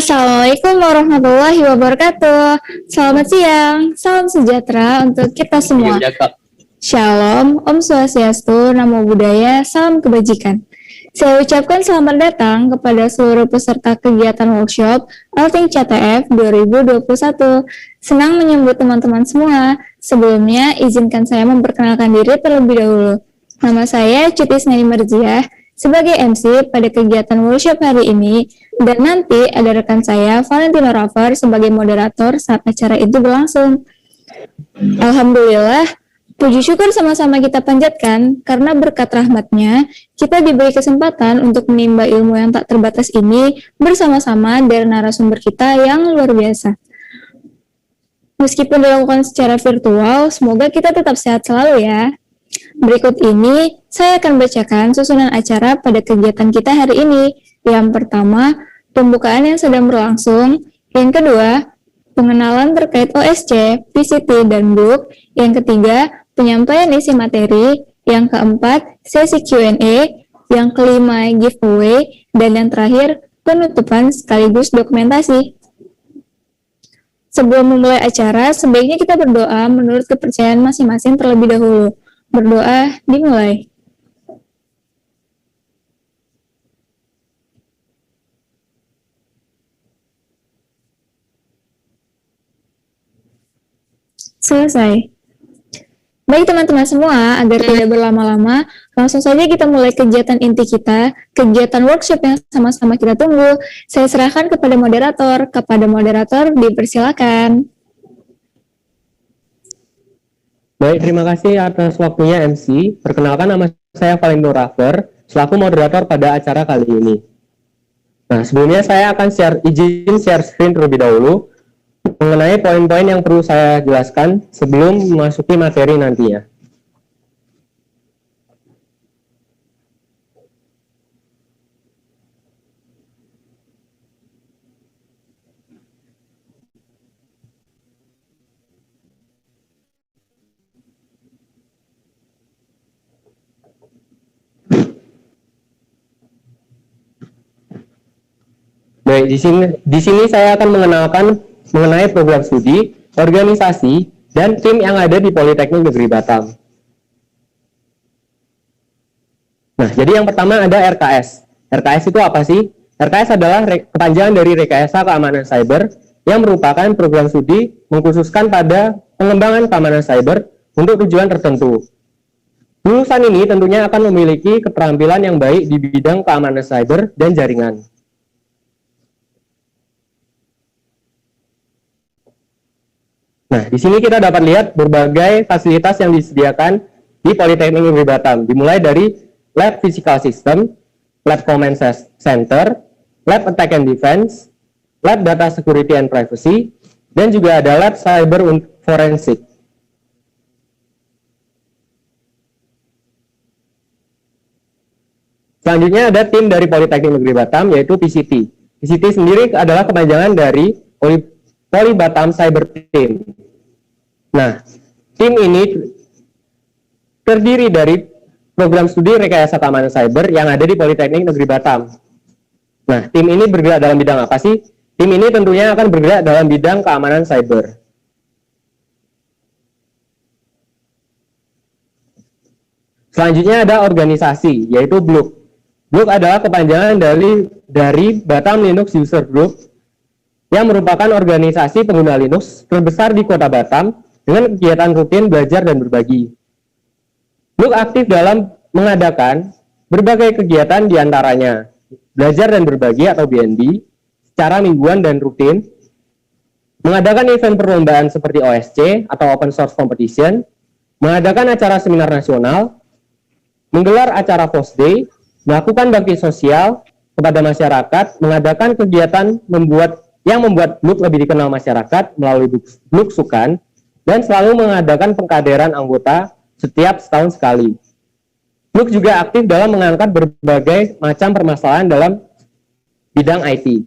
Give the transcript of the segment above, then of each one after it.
Assalamualaikum warahmatullahi wabarakatuh. Selamat siang, salam sejahtera untuk kita semua. Shalom, Om Swastiastu, Namo Buddhaya, salam kebajikan. Saya ucapkan selamat datang kepada seluruh peserta kegiatan workshop Alting CTF 2021. Senang menyambut teman-teman semua. Sebelumnya, izinkan saya memperkenalkan diri terlebih dahulu. Nama saya Cuti Sneni Merziah, sebagai MC pada kegiatan workshop hari ini, dan nanti ada rekan saya, Valentino Raver, sebagai moderator saat acara itu berlangsung. Alhamdulillah, puji syukur sama-sama kita panjatkan, karena berkat rahmatnya, kita diberi kesempatan untuk menimba ilmu yang tak terbatas ini bersama-sama dari narasumber kita yang luar biasa. Meskipun dilakukan secara virtual, semoga kita tetap sehat selalu ya. Berikut ini, saya akan bacakan susunan acara pada kegiatan kita hari ini. Yang pertama, pembukaan yang sedang berlangsung. Yang kedua, pengenalan terkait OSC, PCT, dan BLUK. Yang ketiga, penyampaian isi materi. Yang keempat, sesi Q&A. Yang kelima, giveaway. Dan yang terakhir, penutupan sekaligus dokumentasi. Sebelum memulai acara, sebaiknya kita berdoa menurut kepercayaan masing-masing terlebih dahulu. Berdoa dimulai. Selesai. Baik teman-teman semua, agar tidak berlama-lama, langsung saja kita mulai kegiatan inti kita, kegiatan workshop yang sama-sama kita tunggu. Saya serahkan kepada moderator. Kepada moderator, dipersilakan. Baik, terima kasih atas waktunya MC. Perkenalkan, nama saya Valentino Raver, selaku moderator pada acara kali ini. Nah, sebelumnya saya akan izin share screen terlebih dahulu mengenai poin-poin yang perlu saya jelaskan sebelum memasuki materi nantinya. Baik, di sini saya akan mengenalkan mengenai program studi, organisasi, dan tim yang ada di Politeknik Negeri Batam. Nah, jadi yang pertama ada RKS. RKS itu apa sih? RKS adalah kepanjangan dari Rekayasa Keamanan Cyber yang merupakan program studi mengkhususkan pada pengembangan keamanan cyber untuk tujuan tertentu. Lulusan ini tentunya akan memiliki keterampilan yang baik di bidang keamanan cyber dan jaringan. Nah, di sini kita dapat lihat berbagai fasilitas yang disediakan di Politeknik Negeri Batam, dimulai dari Lab Physical System, Lab Command Center, Lab Attack and Defense, Lab Data Security and Privacy, dan juga ada Lab Cyber Forensic. Selanjutnya ada tim dari Politeknik Negeri Batam, yaitu PCT. PCT sendiri adalah kepanjangan dari Poli Batam Cyber Team. Nah, tim ini terdiri dari program studi rekayasa keamanan cyber yang ada di Politeknik Negeri Batam. Nah, tim ini bergerak dalam bidang apa sih? Tim ini tentunya akan bergerak dalam bidang keamanan cyber. Selanjutnya ada organisasi, yaitu BLUK. BLUK adalah kepanjangan dari Batam Linux User Group, yang merupakan organisasi pengguna Linux terbesar di Kota Batam dengan kegiatan rutin belajar dan berbagi. BLUK aktif dalam mengadakan berbagai kegiatan diantaranya belajar dan berbagi atau BNB secara mingguan dan rutin, mengadakan event perlombaan seperti OSC atau Open Source Competition, mengadakan acara seminar nasional, menggelar acara FOSS Day, melakukan bakti sosial kepada masyarakat, mengadakan kegiatan yang membuat BLUK lebih dikenal masyarakat melalui BLUK Sukan, dan selalu mengadakan pengkaderan anggota setiap setahun sekali. BLUK juga aktif dalam mengangkat berbagai macam permasalahan dalam bidang IT.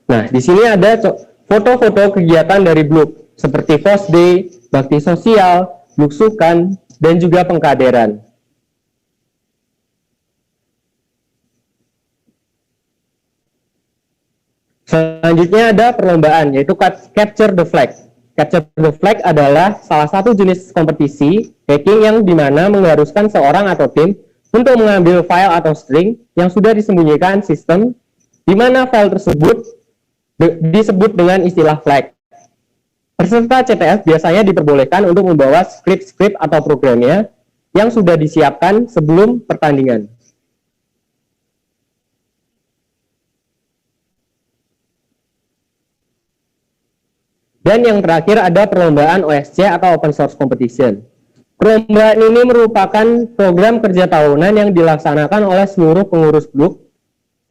Nah, di sini ada foto-foto kegiatan dari BLUK, seperti FOSS Day, bakti sosial, BLUK Sukan, dan juga pengkaderan. Selanjutnya ada perlombaan, yaitu Capture the Flag. Capture the Flag adalah salah satu jenis kompetisi hacking yang dimana mengharuskan seorang atau tim untuk mengambil file atau string yang sudah disembunyikan sistem, di mana file tersebut disebut dengan istilah flag. Peserta CTF biasanya diperbolehkan untuk membawa skrip-skrip atau programnya yang sudah disiapkan sebelum pertandingan. Dan yang terakhir ada perlombaan OSC atau Open Source Competition. Perlombaan ini merupakan program kerja tahunan yang dilaksanakan oleh seluruh pengurus Bluk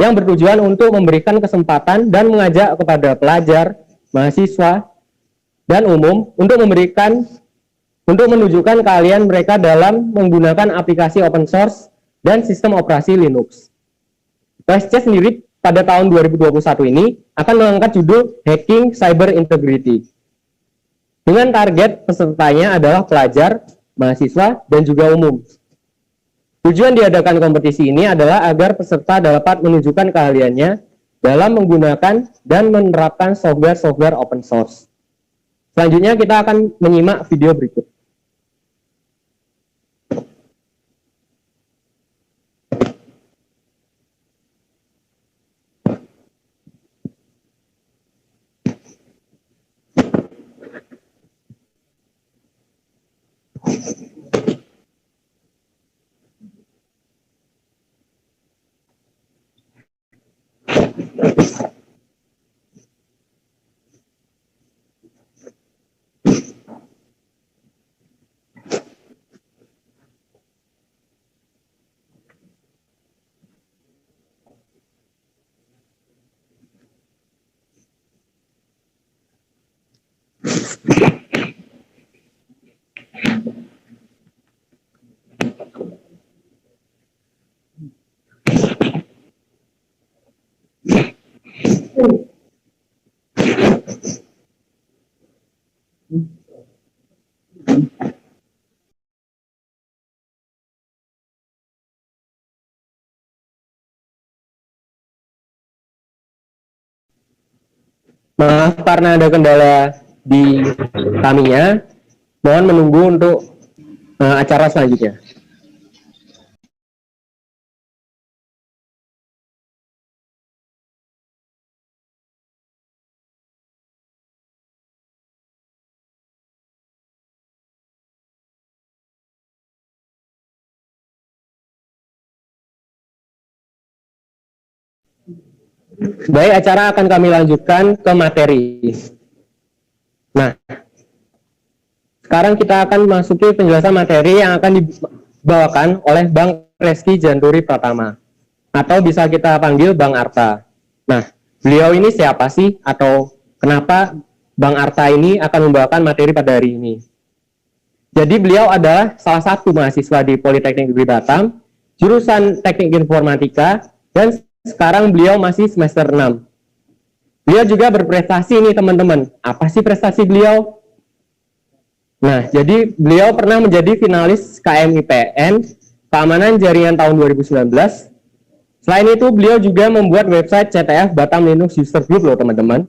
yang bertujuan untuk memberikan kesempatan dan mengajak kepada pelajar, mahasiswa, dan umum untuk menunjukkan keahlian mereka dalam menggunakan aplikasi open source dan sistem operasi Linux. OSC sendiri pada tahun 2021 ini akan mengangkat judul Hacking Cyber Integrity. Dengan target pesertanya adalah pelajar, mahasiswa, dan juga umum. Tujuan diadakan kompetisi ini adalah agar peserta dapat menunjukkan keahliannya dalam menggunakan dan menerapkan software-software open source. Selanjutnya kita akan menyimak video berikut. Maaf karena ada kendala di kaminya, mohon menunggu untuk acara selanjutnya. Baik, acara akan kami lanjutkan ke materi. Nah, sekarang kita akan masuki penjelasan materi yang akan dibawakan oleh Bang Reski Janturi Pratama, atau bisa kita panggil Bang Arta. Nah, beliau ini siapa sih, atau kenapa Bang Arta ini akan membawakan materi pada hari ini? Jadi beliau adalah salah satu mahasiswa di Politeknik Negeri Batam, jurusan Teknik Informatika, dan sekarang beliau masih semester 6. Beliau juga berprestasi nih teman-teman. Apa sih prestasi beliau? Nah, jadi beliau pernah menjadi finalis KMIPN Keamanan Jaringan tahun 2019. Selain itu, beliau juga membuat website CTF Batam Linux User Group loh teman-teman.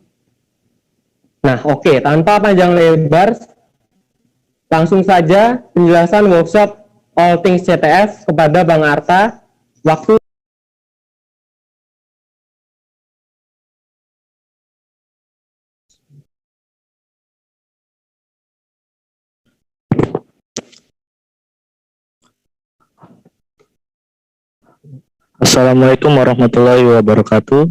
Nah, oke, tanpa panjang lebar, langsung saja penjelasan workshop All Things CTF kepada Bang Arta. Waktu Assalamualaikum warahmatullahi wabarakatuh.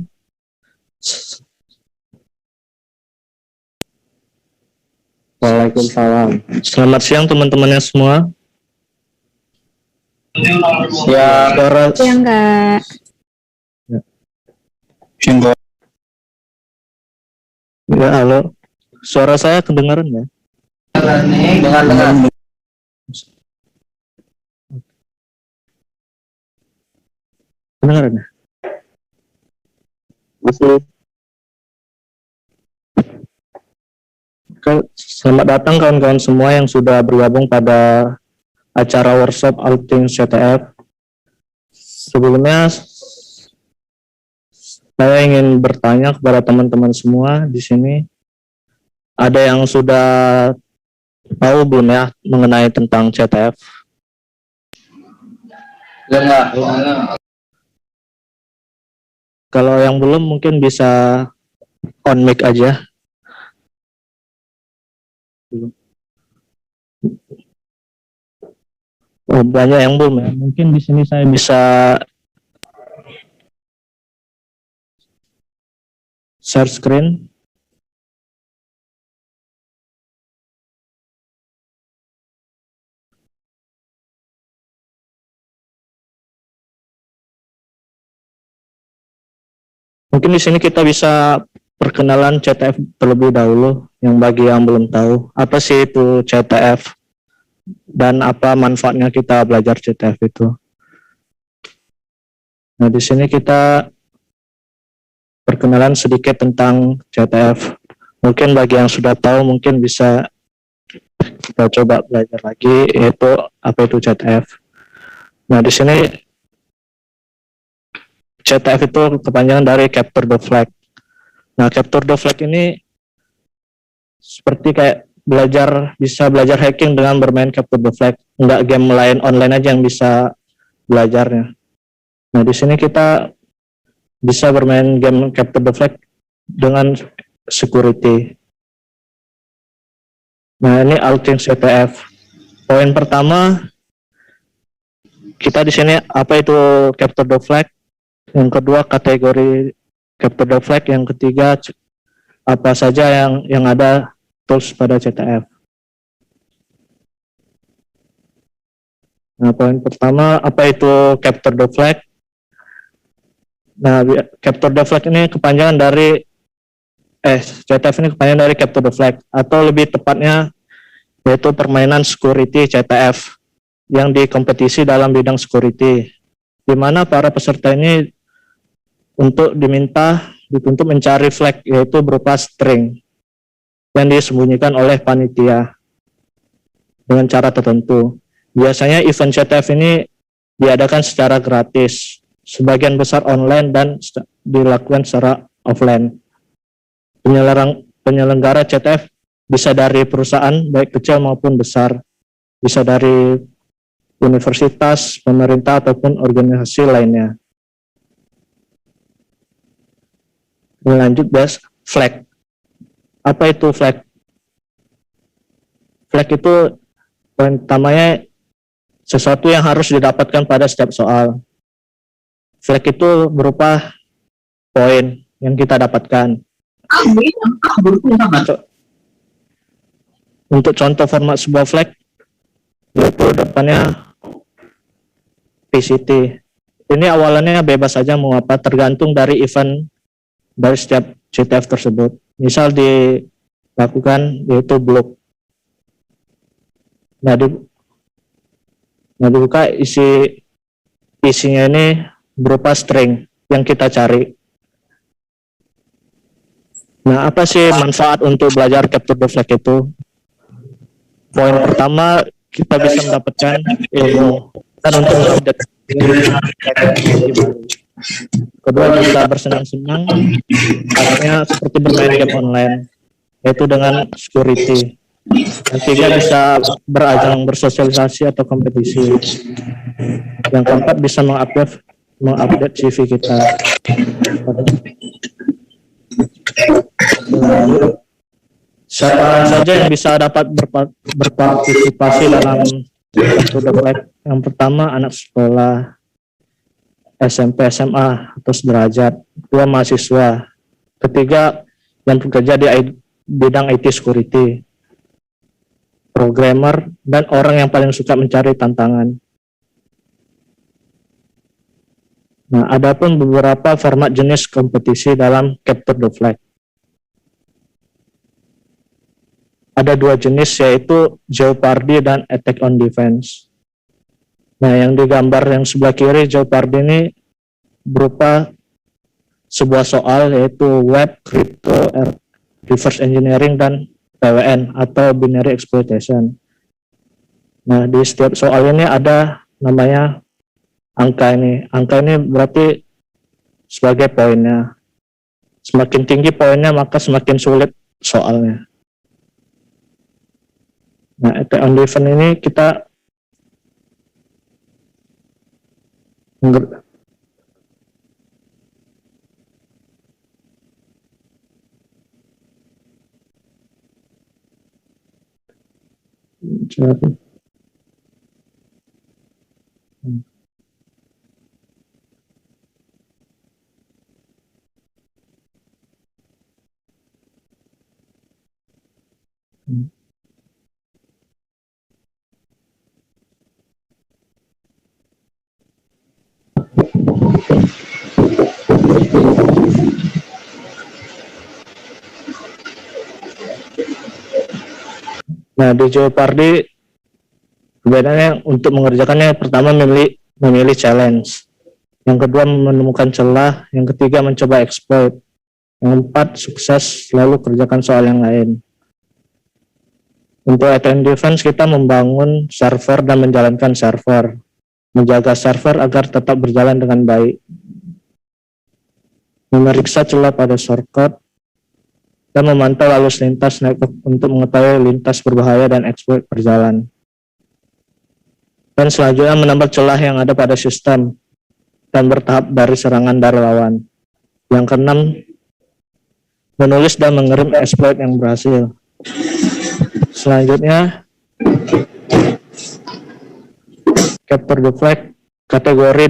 Waalaikumsalam. Selamat siang teman-temannya semua. Ya, Siang, Kak. Ya, halo. Suara saya kedengaran ya? Dengar. Kedengaran ya? Masih. Selamat datang kawan-kawan semua yang sudah bergabung pada acara workshop All Things CTF. Sebelumnya saya ingin bertanya kepada teman-teman semua di sini, ada yang sudah tahu belum ya mengenai tentang CTF? Enggak. Kalau yang belum mungkin bisa on mic aja. Oh, banyak yang belum ya. Mungkin di sini saya bisa share screen. Mungkin di sini kita bisa perkenalan CTF terlebih dahulu. Yang bagi yang belum tahu, apa sih itu CTF dan apa manfaatnya kita belajar CTF itu. Nah, di sini kita perkenalan sedikit tentang CTF. Mungkin bagi yang sudah tahu, mungkin bisa kita coba belajar lagi, yaitu apa itu CTF. Nah, di sini CTF itu kepanjangan dari Capture the Flag. Nah, Capture the Flag ini seperti kayak bisa belajar hacking dengan bermain Capture the Flag. Enggak game lain online aja yang bisa belajarnya. Nah, di sini kita bisa bermain game Capture the Flag dengan security. Nah, ini All Things CTF. Poin pertama, kita di sini apa itu Capture the Flag. Yang kedua, kategori Capture the Flag. Yang ketiga, apa saja yang ada tools pada CTF. Nah, poin pertama, apa itu Capture the Flag? Nah, Capture the Flag ini kepanjangan dari CTF ini kepanjangan dari Capture the Flag, atau lebih tepatnya yaitu permainan security CTF yang dikompetisi dalam bidang security, di mana para peserta ini dituntut mencari flag, yaitu berupa string yang disembunyikan oleh panitia dengan cara tertentu. Biasanya event CTF ini diadakan secara gratis, sebagian besar online dan dilakukan secara offline. Penyelenggara CTF bisa dari perusahaan baik kecil maupun besar, bisa dari universitas, pemerintah ataupun organisasi lainnya. Lanjut, flag. Apa itu flag? Flag itu poin pertamanya sesuatu yang harus didapatkan pada setiap soal. Flag itu berupa poin yang kita dapatkan. Untuk contoh format sebuah flag, yaitu depannya PCT. Ini awalannya bebas saja mau apa, tergantung dari event dari setiap CTF tersebut. Misal dilakukan yaitu blok. Nah, dibuka isinya ini berupa string yang kita cari. Nah, apa sih manfaat untuk belajar Capture the Flag itu? Poin pertama, kita bisa mendapatkan ilmu dan untuk mengupdate. Kedua, bisa bersenang-senang, artinya seperti bermain game online, yaitu dengan security. Yang tiga, bisa berajang bersosialisasi atau kompetisi. Yang keempat, bisa mengupdate CV kita. Siapa saja yang bisa dapat berpartisipasi dalam Capture the Flag? Yang pertama, anak sekolah, SMP, SMA atau sederajat. Kedua, mahasiswa. Ketiga, yang bekerja di bidang IT security, programmer, dan orang yang paling suka mencari tantangan. Nah, ada pun beberapa format jenis kompetisi dalam Capture the Flag. Ada dua jenis, yaitu Jeopardy dan Attack on Defense. Nah, yang digambar yang sebelah kiri, Jeopardy ini berupa sebuah soal, yaitu web, crypto, reverse engineering, dan PWN atau binary exploitation. Nah, di setiap soal ini ada namanya angka ini. Angka ini berarti sebagai poinnya. Semakin tinggi poinnya, maka semakin sulit soalnya. Nah, attack on defense ini kita Nah, di Jeopardy perbedaannya untuk mengerjakannya pertama memilih challenge, yang kedua menemukan celah, yang ketiga mencoba exploit, yang keempat sukses lalu kerjakan soal yang lain. Untuk attack defense kita membangun server dan menjalankan server, menjaga server agar tetap berjalan dengan baik, memeriksa celah pada shortcut, dan memantau arus lintas network untuk mengetahui lintas berbahaya dan exploit berjalan. Dan selanjutnya menambah celah yang ada pada sistem dan bertahap dari serangan dari lawan. Yang keenam, menulis dan mengirim exploit yang berhasil. Selanjutnya, capture the flag, kategori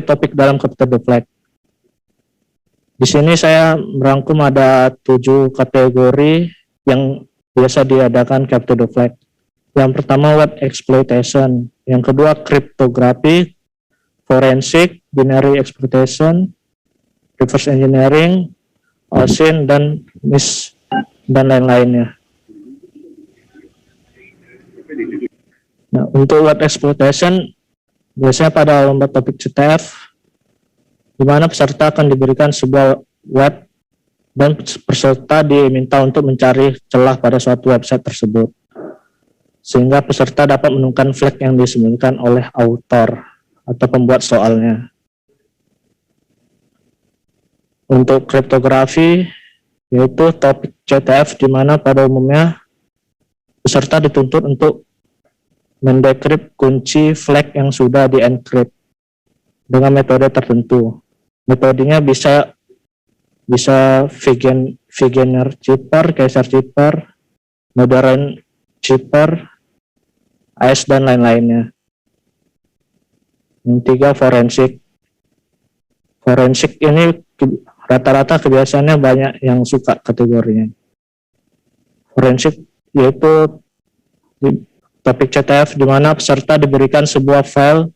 topik dalam capture the flag. Di sini saya merangkum ada 7 kategori yang biasa diadakan capture the flag. Yang pertama web exploitation, yang kedua cryptography, forensic, binary exploitation, reverse engineering, OSINT, dan MIS, dan lain-lainnya. Nah, untuk web exploitation biasanya pada lomba topik CTF, di mana peserta akan diberikan sebuah web dan peserta diminta untuk mencari celah pada suatu website tersebut, sehingga peserta dapat menemukan flag yang disembunyikan oleh autor atau pembuat soalnya. Untuk kriptografi, yaitu topik CTF, di mana pada umumnya peserta dituntut untuk mendekrip kunci flag yang sudah di-encrypt dengan metode tertentu. Metodenya bisa Wegener Cipher, Kaiser Cipher, Modern Cipher, AES, dan lain-lainnya. Yang tiga, forensik. Forensik ini rata-rata kebiasaannya banyak yang suka kategorinya. Forensik yaitu topik CTF di mana peserta diberikan sebuah file,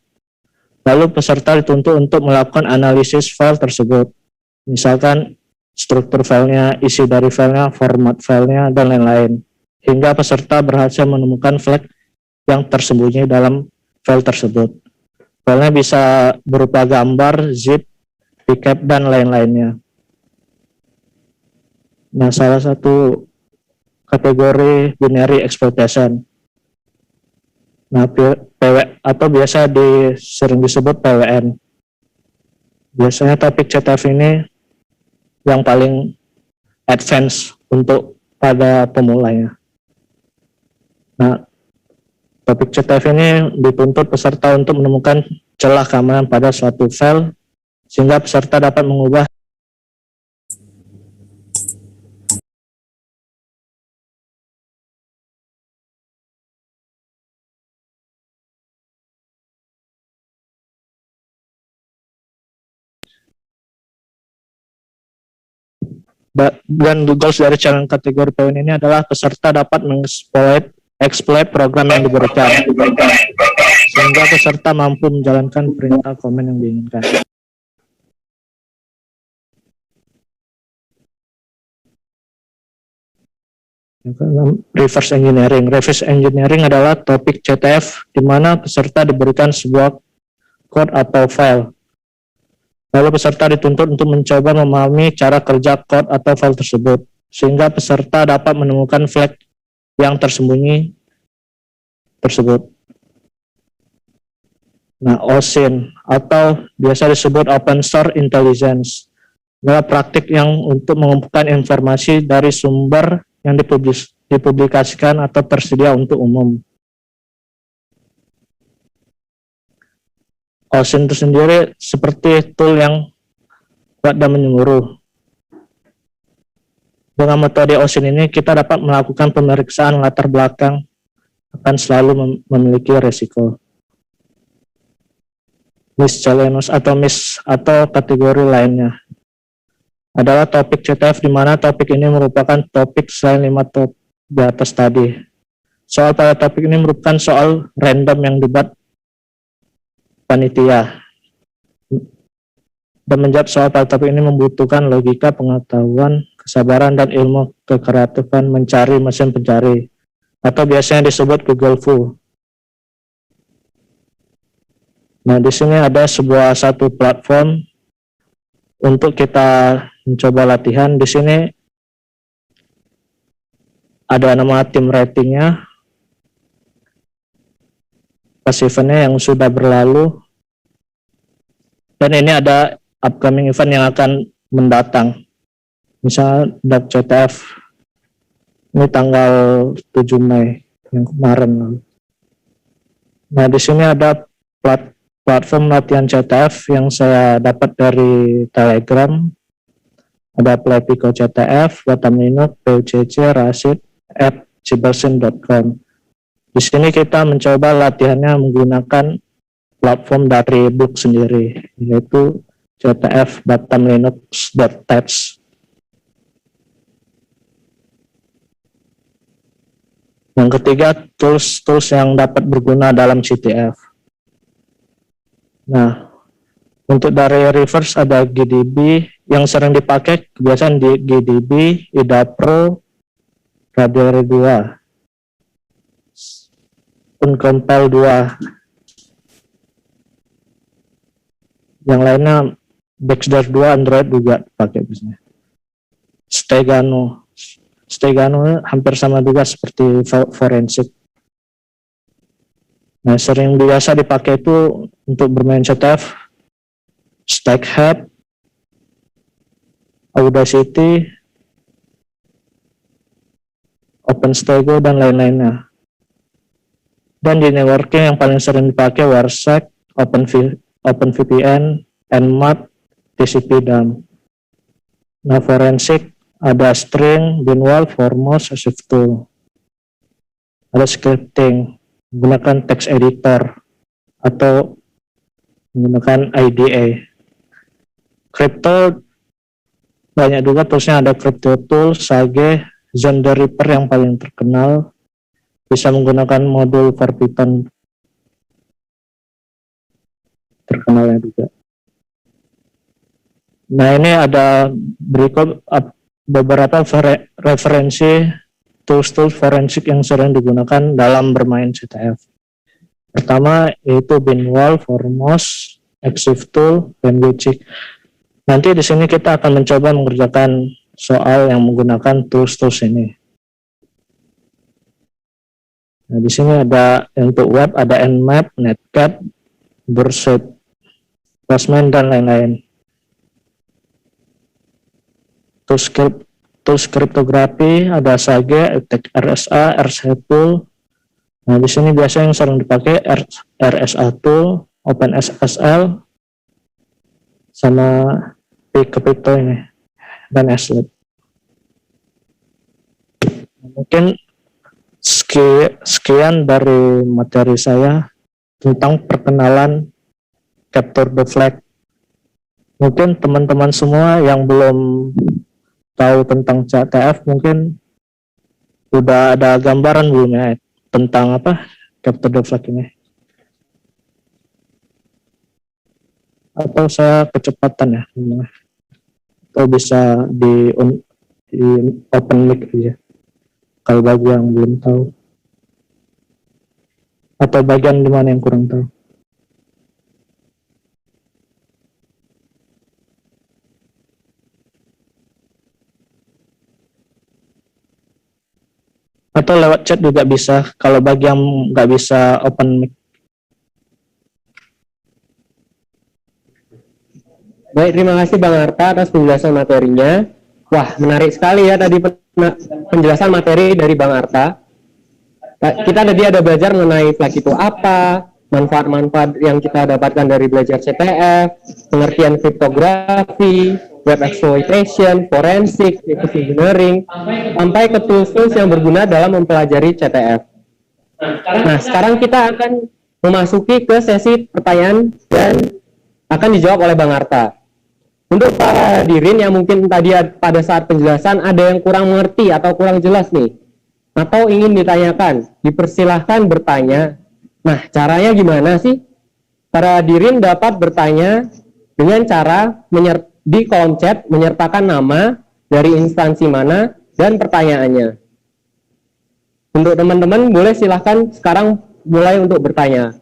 lalu peserta dituntut untuk melakukan analisis file tersebut. Misalkan struktur filenya, isi dari filenya, format filenya, dan lain-lain. Hingga peserta berhasil menemukan flag yang tersembunyi dalam file tersebut. Filenya bisa berupa gambar, zip, pcap, dan lain-lainnya. Nah, salah satu kategori binary exploitation. Nah, PW atau biasa sering disebut PWN. Biasanya topik CTF ini yang paling advance untuk pada pemulanya. Nah, topik CTF ini dituntut peserta untuk menemukan celah keamanan pada suatu file, sehingga peserta dapat mengubah dan goals dari challenge kategori poin ini adalah peserta dapat exploit program yang diberikan, sehingga peserta mampu menjalankan perintah komen yang diinginkan. Reverse engineering. Reverse engineering adalah topik CTF di mana peserta diberikan sebuah code atau file. Lalu peserta dituntut untuk mencoba memahami cara kerja code atau file tersebut, sehingga peserta dapat menemukan flag yang tersembunyi tersebut. Nah, OSINT atau biasa disebut Open Source Intelligence adalah praktik yang untuk mengumpulkan informasi dari sumber yang dipublikasikan atau tersedia untuk umum. OSINT itu sendiri seperti tool yang kuat dan menyeluruh. Dengan metode OSINT ini kita dapat melakukan pemeriksaan latar belakang akan selalu memiliki resiko. Miscellaneous atau kategori lainnya adalah topik CTF, di mana topik ini merupakan topik selain 5 topik di atas tadi. Soal pada topik ini merupakan soal random yang dibuat panitia. Dan menjawab soal pada topik ini membutuhkan logika, pengetahuan, kesabaran, dan ilmu kekreatifan mencari mesin pencari, atau biasanya disebut Google Fu. Nah, di sini ada satu platform untuk kita mencoba latihan. Di sini ada nama tim ratingnya, pas eventnya yang sudah berlalu, dan ini ada upcoming event yang akan mendatang. Misalnya DAP-CTF ini tanggal 7 Mei yang kemarin. Nah, di sini ada platform latihan CTF yang saya dapat dari Telegram. Ada Playpico CTF, Batam Linux, PUCC, Rasid, @cibersin.com. Di sini kita mencoba latihannya menggunakan platform dari Book sendiri, yaitu CTF Batam Linux.tats. Yang ketiga, tools yang dapat berguna dalam CTF. Nah, untuk dari reverse ada GDB yang sering dipakai kebiasaan di GDB, IDA Pro, Radeon 2, Uncompile 2. Yang lainnya Backdash 2, Android juga pakai biasanya. Stegano hampir sama juga seperti Forensic. Nah, sering biasa dipakai itu untuk bermain CTF, StackHub, Audacity, OpenStego, dan lain-lainnya. Dan di networking yang paling sering dipakai Warsec, OpenVPN, Nmap, TCP/DAM. Nah, forensik ada String, Binwall, Formos, SwiftTool. Ada scripting, menggunakan text editor atau menggunakan IDE. Crypto banyak juga toolsnya, ada CryptoTool, Sage, Zone the Reaper yang paling terkenal, bisa menggunakan modul for Python terkenalnya juga. Nah, ini ada berikut beberapa referensi tools forensik yang sering digunakan dalam bermain CTF. Pertama yaitu Binwall, Formos, SwiftTool, dan Witchik. Nanti di sini kita akan mencoba mengerjakan soal yang menggunakan tools ini. Nah, di sini ada untuk web, ada Nmap, Netcat, Burset, Postman, dan lain-lain. Tools kriptografi ada Sage, RSA, RSA-Tool. Nah, di sini biasanya yang sering dipakai RSA-Tool, OpenSSL, sama Crypto ini, dan Slab. Mungkin sekian dari materi saya tentang perkenalan Capture the Flag. Mungkin teman-teman semua yang belum tahu tentang CTF mungkin udah ada gambaran belum ya tentang apa Capture the Flag ini? Atau saya kecepatan ya? Atau bisa di open mic aja kalau bagi yang belum tahu, atau bagian di mana yang kurang tahu. Atau lewat chat juga bisa, kalau bagi yang nggak bisa open mic. Baik, terima kasih Bang Arta atas penjelasan materinya. Wah, menarik sekali ya tadi penjelasan materi dari Bang Arta. Kita tadi ada belajar mengenai flag itu apa, manfaat-manfaat yang kita dapatkan dari belajar CTF, pengertian kriptografi, web exploitation, forensik, engineering, sampai ke tools-tools yang berguna dalam mempelajari CTF. Nah, sekarang kita akan memasuki ke sesi pertanyaan dan akan dijawab oleh Bang Arta. Untuk para hadirin yang mungkin tadi pada saat penjelasan ada yang kurang mengerti atau kurang jelas nih, atau ingin ditanyakan, dipersilahkan bertanya. Nah, caranya gimana sih? Para hadirin dapat bertanya dengan cara di kolom chat menyertakan nama, dari instansi mana, dan pertanyaannya. Untuk teman-teman boleh silahkan sekarang mulai untuk bertanya.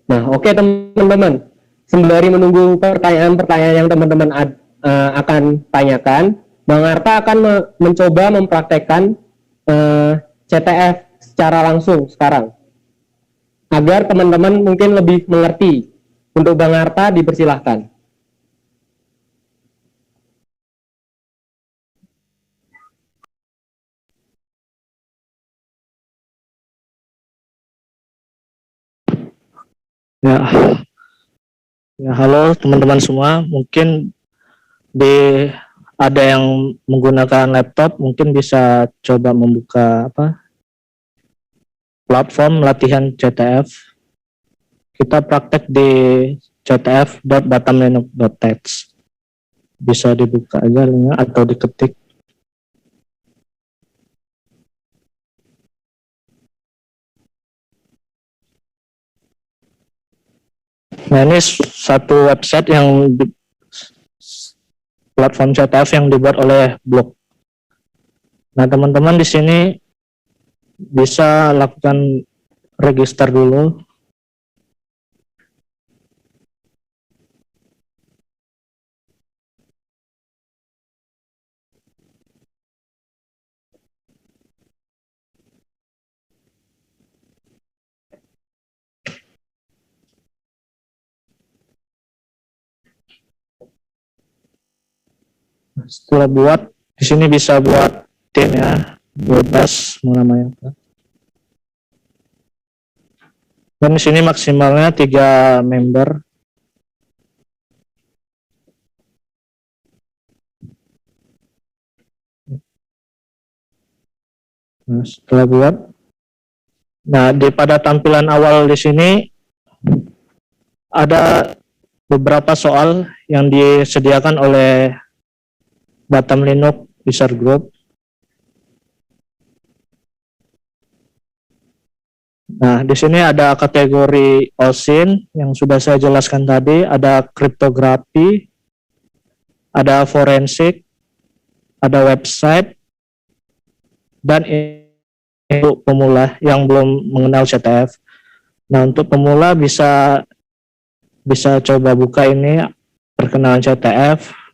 Nah, oke teman-teman. Sembari menunggu pertanyaan-pertanyaan yang teman-teman akan tanyakan, Bang Arta akan mencoba mempraktekkan CTF secara langsung sekarang. Agar teman-teman mungkin lebih mengerti. Untuk Bang Arta dipersilahkan. Ya, ya halo teman-teman semua. Mungkin ada yang menggunakan laptop, mungkin bisa coba membuka platform latihan CTF. Kita praktek di ctf.batamlinux.txt. Bisa dibuka aja linknya atau diketik. Nah, ini satu website yang platform CTF yang dibuat oleh Blog. Nah, teman-teman di sini bisa lakukan register dulu. Setelah buat, di sini bisa buat tim ya, bebas mau namanya apa. Dan di sini maksimalnya 3 member. Nah, setelah buat, nah pada tampilan awal di sini ada beberapa soal yang disediakan oleh Batam Linux User Group. Nah, di sini ada kategori OSINT yang sudah saya jelaskan tadi, ada kriptografi, ada forensik, ada website, dan untuk pemula yang belum mengenal CTF. Nah, untuk pemula bisa coba buka ini perkenalan CTF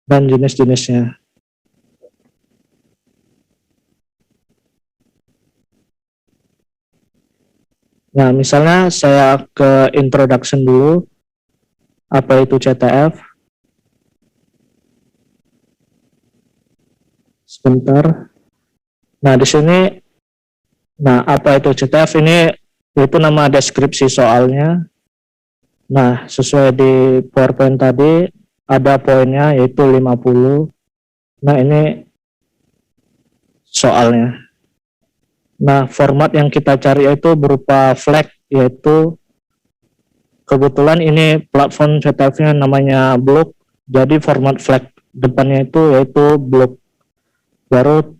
dan jenis-jenisnya. Nah, misalnya saya ke introduction dulu, apa itu CTF. Sebentar. Nah, di sini, nah apa itu CTF ini, itu nama deskripsi soalnya. Nah, sesuai di PowerPoint tadi, ada poinnya yaitu 50. Nah, ini soalnya. Nah, format yang kita cari itu berupa flag, yaitu kebetulan ini platform CTF-nya namanya blok, jadi format flag depannya itu yaitu blok. Baru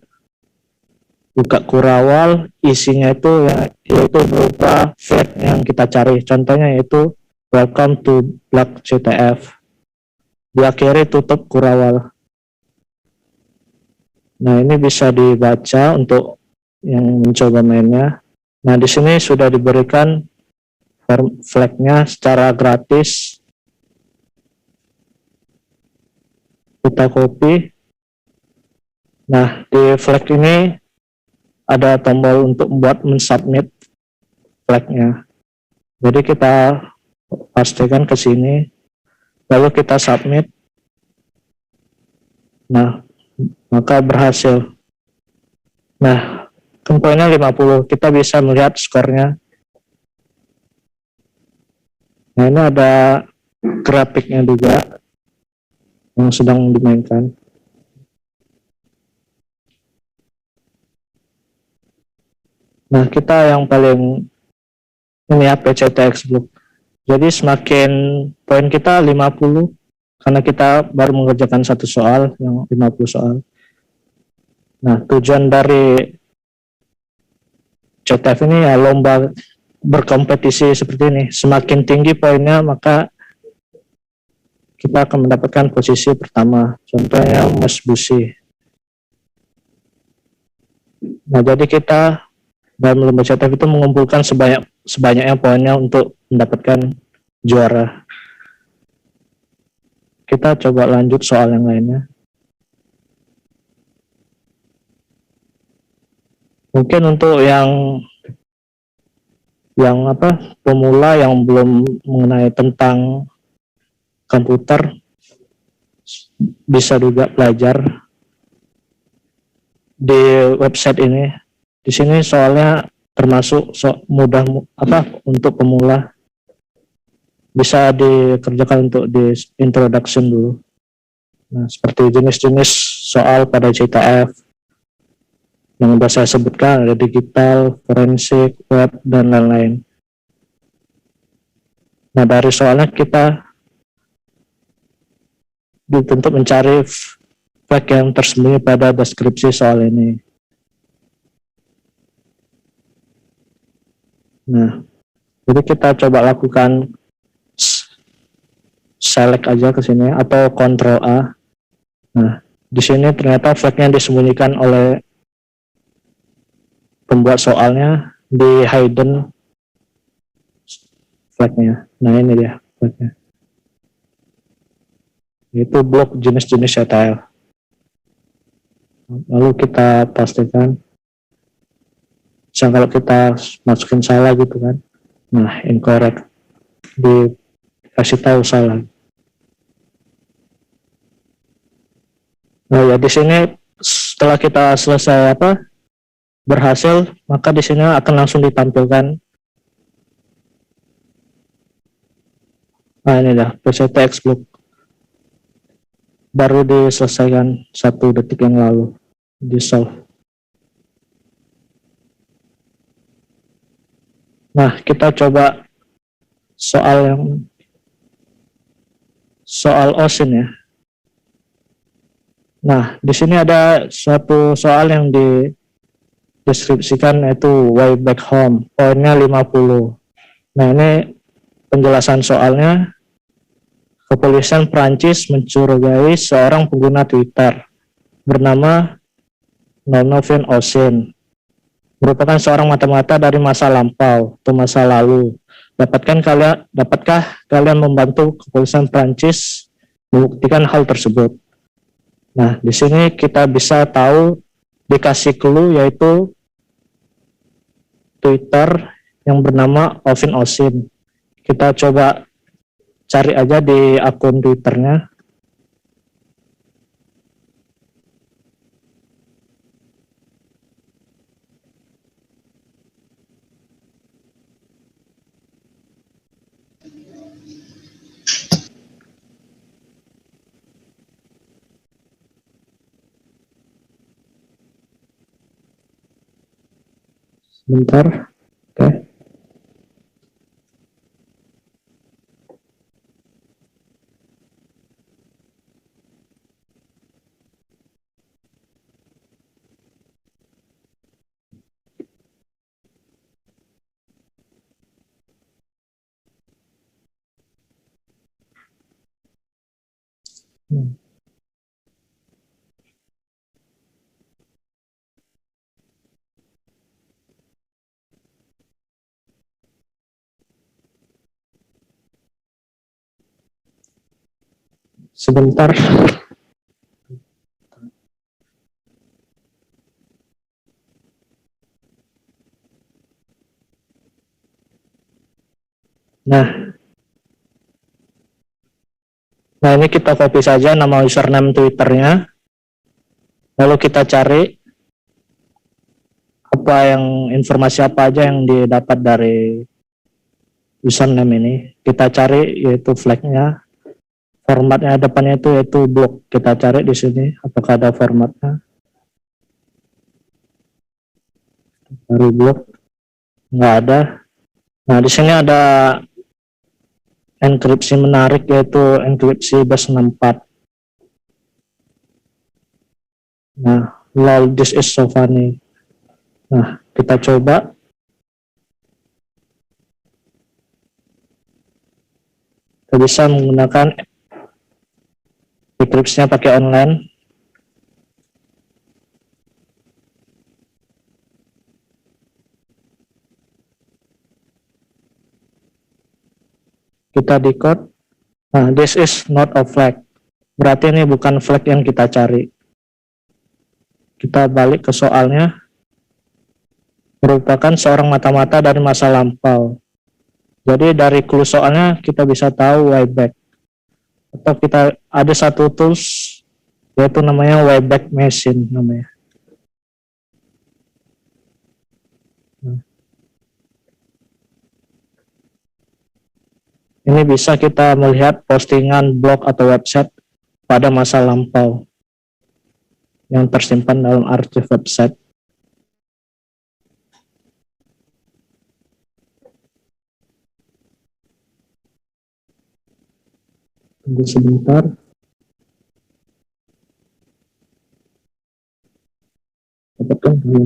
buka kurawal, isinya itu yaitu berupa flag yang kita cari. Contohnya yaitu welcome to Black CTF. Diakhiri tutup kurawal. Nah, ini bisa dibaca untuk yang mencoba mainnya. Nah, di sini sudah diberikan flag-nya secara gratis. Kita copy. Nah, di flag ini ada tombol untuk membuat mensubmit flag-nya. Jadi kita pastikan ke sini, lalu kita submit. Nah, maka berhasil. Nah, poinnya 50, kita bisa melihat skornya. Nah, ini ada grafiknya juga yang sedang dimainkan. Nah, kita yang paling ini ya, PCTX Block. Jadi semakin poin kita 50, karena kita baru mengerjakan satu soal, yang 50 soal. Nah, tujuan dari CTF ini ya lomba berkompetisi seperti ini. Semakin tinggi poinnya, maka kita akan mendapatkan posisi pertama. Contohnya Mas Busi. Nah, jadi kita dalam lomba CTF itu mengumpulkan sebanyaknya poinnya untuk mendapatkan juara. Kita coba lanjut soal yang lainnya. Mungkin untuk yang pemula yang belum mengenai tentang komputer, bisa juga belajar di website ini. Di sini soalnya termasuk mudah untuk pemula. Bisa dikerjakan untuk di introduction dulu. Nah, seperti jenis-jenis soal pada CTF yang sudah saya sebutkan, ada digital, forensik, web, dan lain-lain. Nah, dari soalnya kita dituntut mencari flag yang tersembunyi pada deskripsi soal ini. Nah, jadi kita coba lakukan select aja ke sini atau Ctrl A. Nah, di sini ternyata flagnya disembunyikan oleh pembuat soalnya di hidden flagnya. Nah, ini dia flagnya. Itu blok jenis-jenis CTF. Lalu kita pastikan. Kalau kita masukin salah gitu kan, nah incorrect, dikasih tahu salah. Nah ya, di sini setelah kita selesai berhasil, maka di sini akan langsung ditampilkan. Nah, ini dah PCTX Block baru diselesaikan 1 detik yang lalu, di solve. Nah, kita coba soal OSIN ya. Nah, di sini ada suatu soal yang dideskripsikan, yaitu way back home, poinnya 50. Nah, ini penjelasan soalnya. Kepolisian Prancis mencurigai seorang pengguna Twitter bernama Novin Osin, merupakan seorang mata-mata dari masa lampau atau masa lalu. Dapatkah kalian membantu kepolisian Prancis membuktikan hal tersebut? Nah, di sini kita bisa tahu, dikasih clue, yaitu Twitter yang bernama Ovin Osin. Kita coba cari aja di akun Twitternya. Sebentar. Oke. Sebentar. Nah, ini kita copy saja nama username Twitternya. Lalu kita cari informasi apa aja yang didapat dari username ini. Kita cari yaitu flagnya, formatnya depannya itu yaitu blok. Kita cari di sini apakah ada formatnya. Dari blok nggak ada. Nah, di sini ada enkripsi menarik yaitu enkripsi base64. Nah, lol, this is so funny. Nah, kita coba. Kita bisa menggunakan enkripsinya pakai online. Kita decode. Nah, this is not a flag. Berarti ini bukan flag yang kita cari. Kita balik ke soalnya. Merupakan seorang mata-mata dari masa lampau. Jadi dari clue soalnya kita bisa tahu Wayback. Atau kita ada satu tools yaitu namanya Wayback Machine namanya. Ini bisa kita melihat postingan blog atau website pada masa lampau yang tersimpan dalam arsip website. Tunggu sebentar. Dapatkan dulu.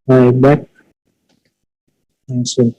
Wayback Machine.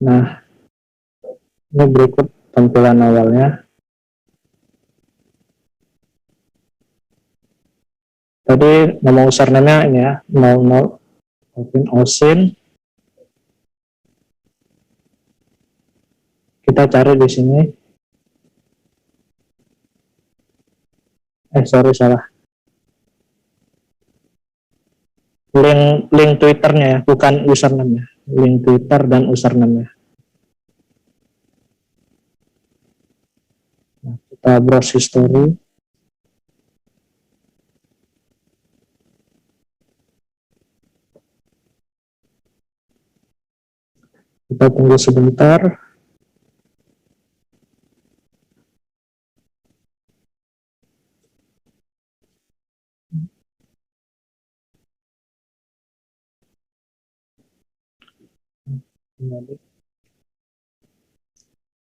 Nah, ini berikut tampilan awalnya. Tadi nama username-nya ini ya, 00 open osin. Kita cari di sini. Sorry, salah. Link Twitternya ya, bukan username-nya. Link Twitter dan username-nya. Nah, kita browse history. Kita tunggu sebentar.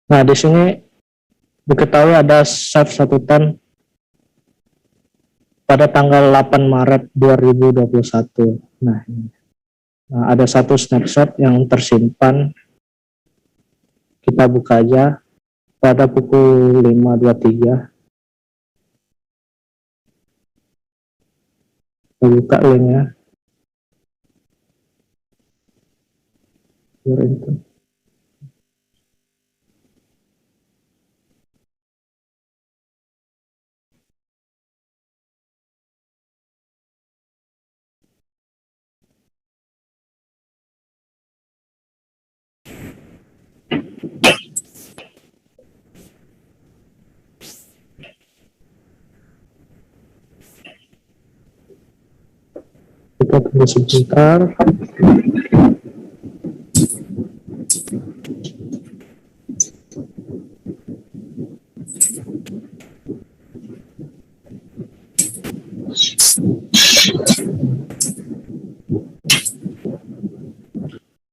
Nah, di sini diketahui ada save satutan pada tanggal 8 Maret 2021. Nah, ini. Nah, ada satu snapshot yang tersimpan. Kita buka aja. pada pukul 5.23. Kita buka linknya. Itu. Kita tunggu sebentar.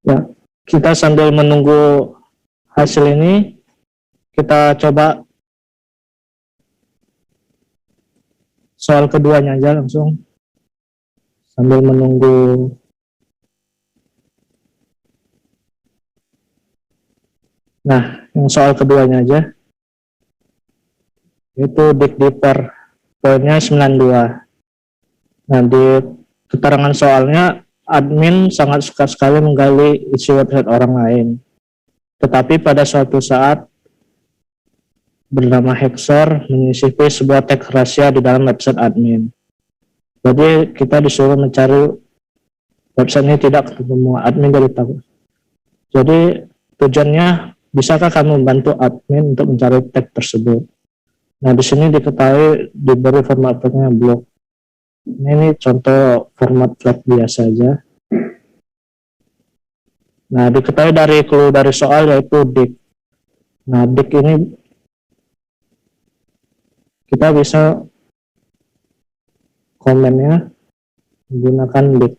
Ya, kita sambil menunggu hasil ini, kita coba soal keduanya aja langsung sambil menunggu. Nah, yang soal keduanya aja, itu dig deeper, poinnya 92. Nah, di keterangan soalnya, admin sangat suka sekali menggali isi website orang lain. Tetapi pada suatu saat, bernama Hexer menyisipi sebuah teks rahasia di dalam website admin. Jadi kita disuruh mencari website ini, tidak ketemu, admin jadi tahu. Jadi tujuannya, bisakah kamu membantu admin untuk mencari tag tersebut? Nah, di sini diketahui diberi format flagnya blok. Ini contoh format flag biasa aja. Nah, diketahui dari clue dari soal yaitu dig. Nah, dig ini kita bisa komennya menggunakan dig.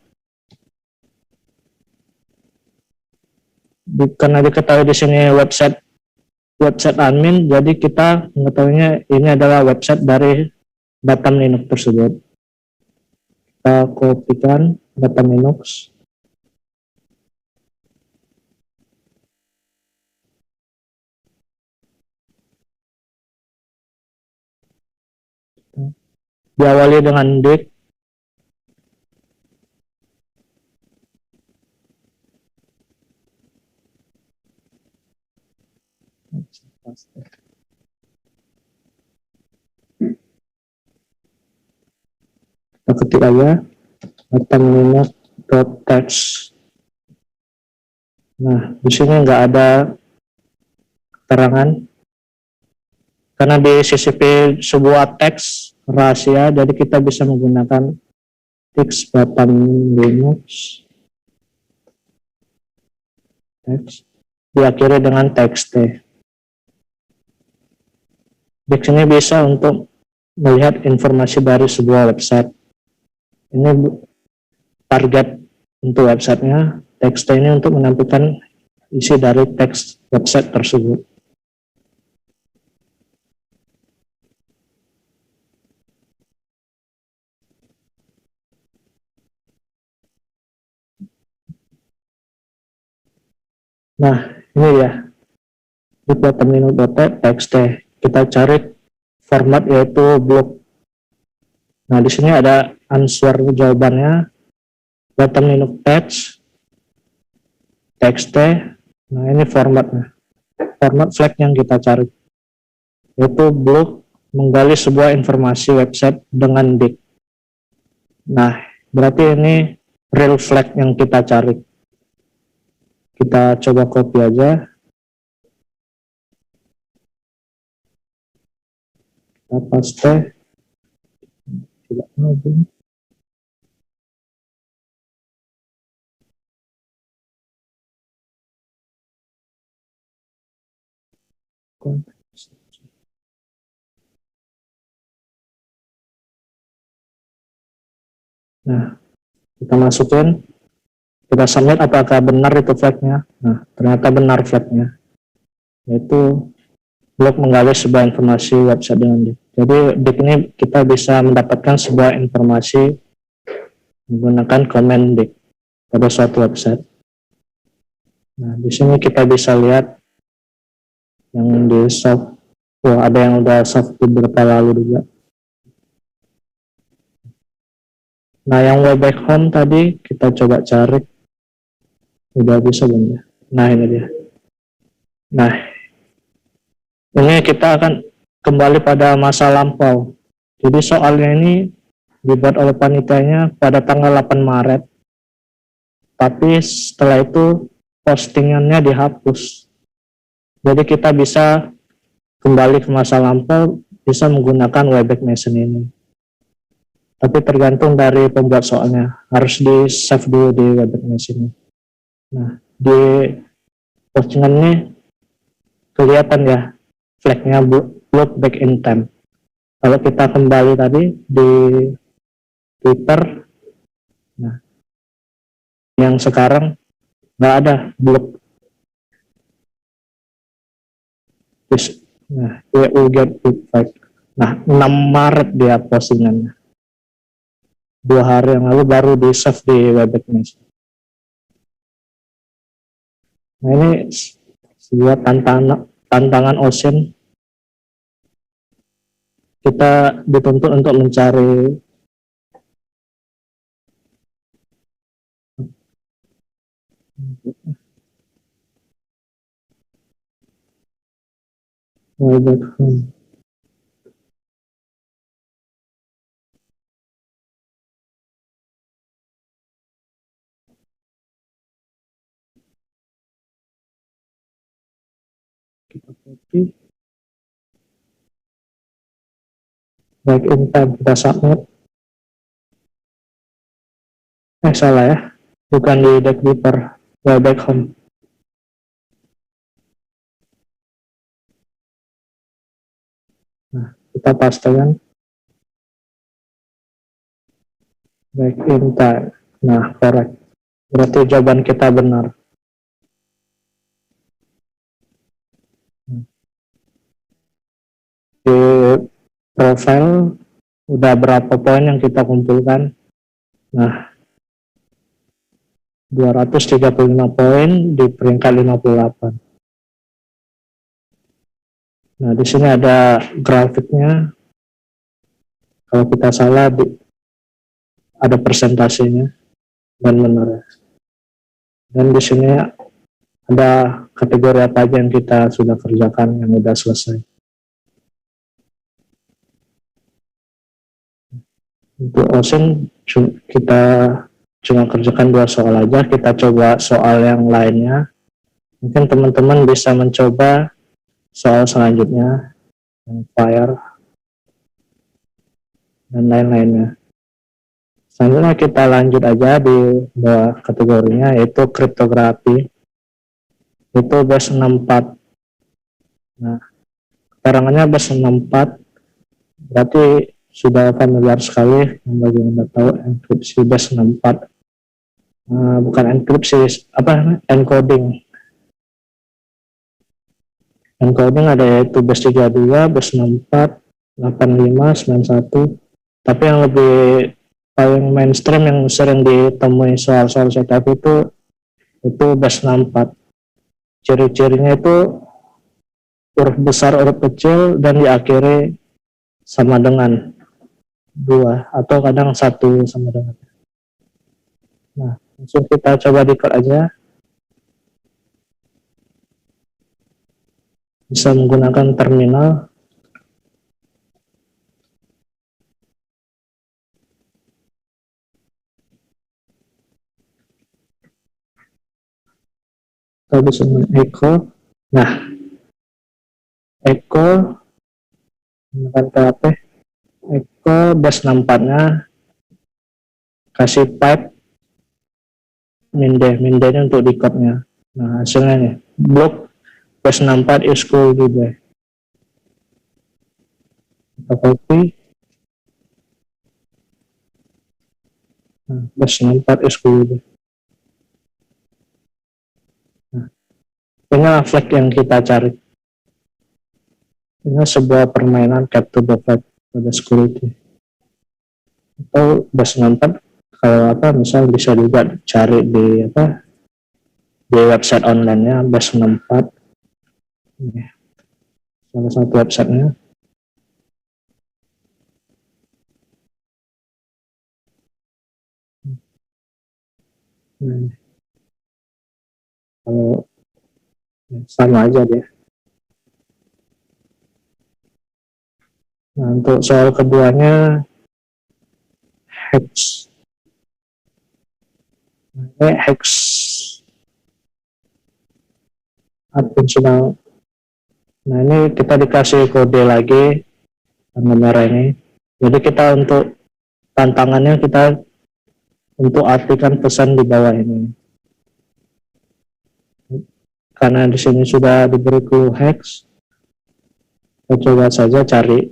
Karena diketahui di sini website admin, jadi kita mengetahuinya ini adalah website dari Batam Linux tersebut. Kita kopikan Batam Linux. Diawali dengan dig. Kita ketik aja batamlinux.text. Nah, di sini nggak ada keterangan karena disisipi sebuah teks rahasia, jadi kita bisa menggunakan teks Batam Linux teks diakhiri dengan txt. Di sini bisa untuk melihat informasi dari sebuah website. Ini target untuk websitenya, txt ini untuk menampilkan isi dari teks website tersebut. Nah, ini ya, di batamlinux.txt kita cari format yaitu blok. Nah, di sini ada answer jawabannya, Batam Linux text, txt. Nah, ini formatnya, format flag yang kita cari, yaitu blok menggali sebuah informasi website dengan dig. Nah, berarti ini real flag yang kita cari. Kita coba copy aja. Kita paste. Tidak lagi. Nah, kita masukin, kita submit apakah benar itu flagnya. Nah, ternyata benar flagnya, yaitu blok menggali sebuah informasi website dengan dig. Jadi dig ini kita bisa mendapatkan sebuah informasi menggunakan command dig pada suatu website. Nah, di sini kita bisa lihat yang di soft. Wah, ada yang udah soft beberapa lalu juga. Nah, yang way back home tadi kita coba cari. Udah bisa belum ya? Nah, ini dia. Nah, ini kita akan kembali pada masa lampau. Jadi soalnya ini dibuat oleh panitianya pada tanggal 8 Maret. Tapi setelah itu postingannya dihapus. Jadi kita bisa kembali ke masa lampau, bisa menggunakan Wayback Machine ini. Tapi tergantung dari pembuat soalnya, harus di save dulu di Wayback Machine. Nah, di postingan ini kelihatan ya flagnya look back in time. Kalau kita kembali tadi di Twitter, nah yang sekarang nggak ada block. Nah, we will get it back. Nah, 6 Maret dia postingannya. 2 hari yang lalu baru di save di Wayback Machine. Nah, ini sebuah tantangan Ocean. Kita dituntut untuk mencari Wayback Home. Kita copy. Back in time, kita submit. Salah ya, bukan di Deckbeeper, Wayback Home. Nah, kita pastikan back in time. Nah, correct. Berarti jawaban kita benar. Di profile udah berapa poin yang kita kumpulkan. Nah, 235 poin di peringkat 58. Nah, di sini ada grafiknya. Kalau kita salah, ada persentasenya dan benar. Dan di sini ada kategori apa aja yang kita sudah kerjakan, yang sudah selesai. Untuk Ocean kita cuma kerjakan 2 soal aja, kita coba soal yang lainnya. Mungkin teman-teman bisa mencoba soal selanjutnya, yang fire dan lain-lainnya. Selanjutnya kita lanjut aja di bawah kategorinya, yaitu kriptografi. Itu base 64. Nah, keterangannya base 64 berarti sudah familiar sekali yang bagi Anda tahu enkripsi base 64. Bukan enkripsi, encoding. Encoding ada yaitu base 32, base 64, 85, 91. Tapi yang lebih paling mainstream yang sering ditemui soal-soal setup itu base 64. Ciri-cirinya itu huruf besar, huruf kecil, dan diakhiri sama dengan 2 atau kadang 1 sama dengan. Nah, langsung kita coba di-code aja. Bisa menggunakan terminal. Kita bisa echo. Nah, echo menggunakan PHP. Echo base 64-nya kasih pipe minde untuk di-code-nya. Nah, hasilnya nih, block base 64 is cool juga. Kita copy. Nah, base 64 is cool juga. Nah, inilah flag yang kita cari. Ini sebuah permainan capture the flag pada security. Atau base 64 kalau misal bisa juga cari di website online-nya base 64. salah satu websitenya. Nah, kalau sama aja deh. Nah, untuk soal keduanya hex. Ini hex fungsional. Nah, ini kita dikasih kode lagi warna merah ini. Jadi kita untuk tantangannya kita untuk artikan pesan di bawah ini. Karena di sini sudah diberi clue hex, kita coba saja cari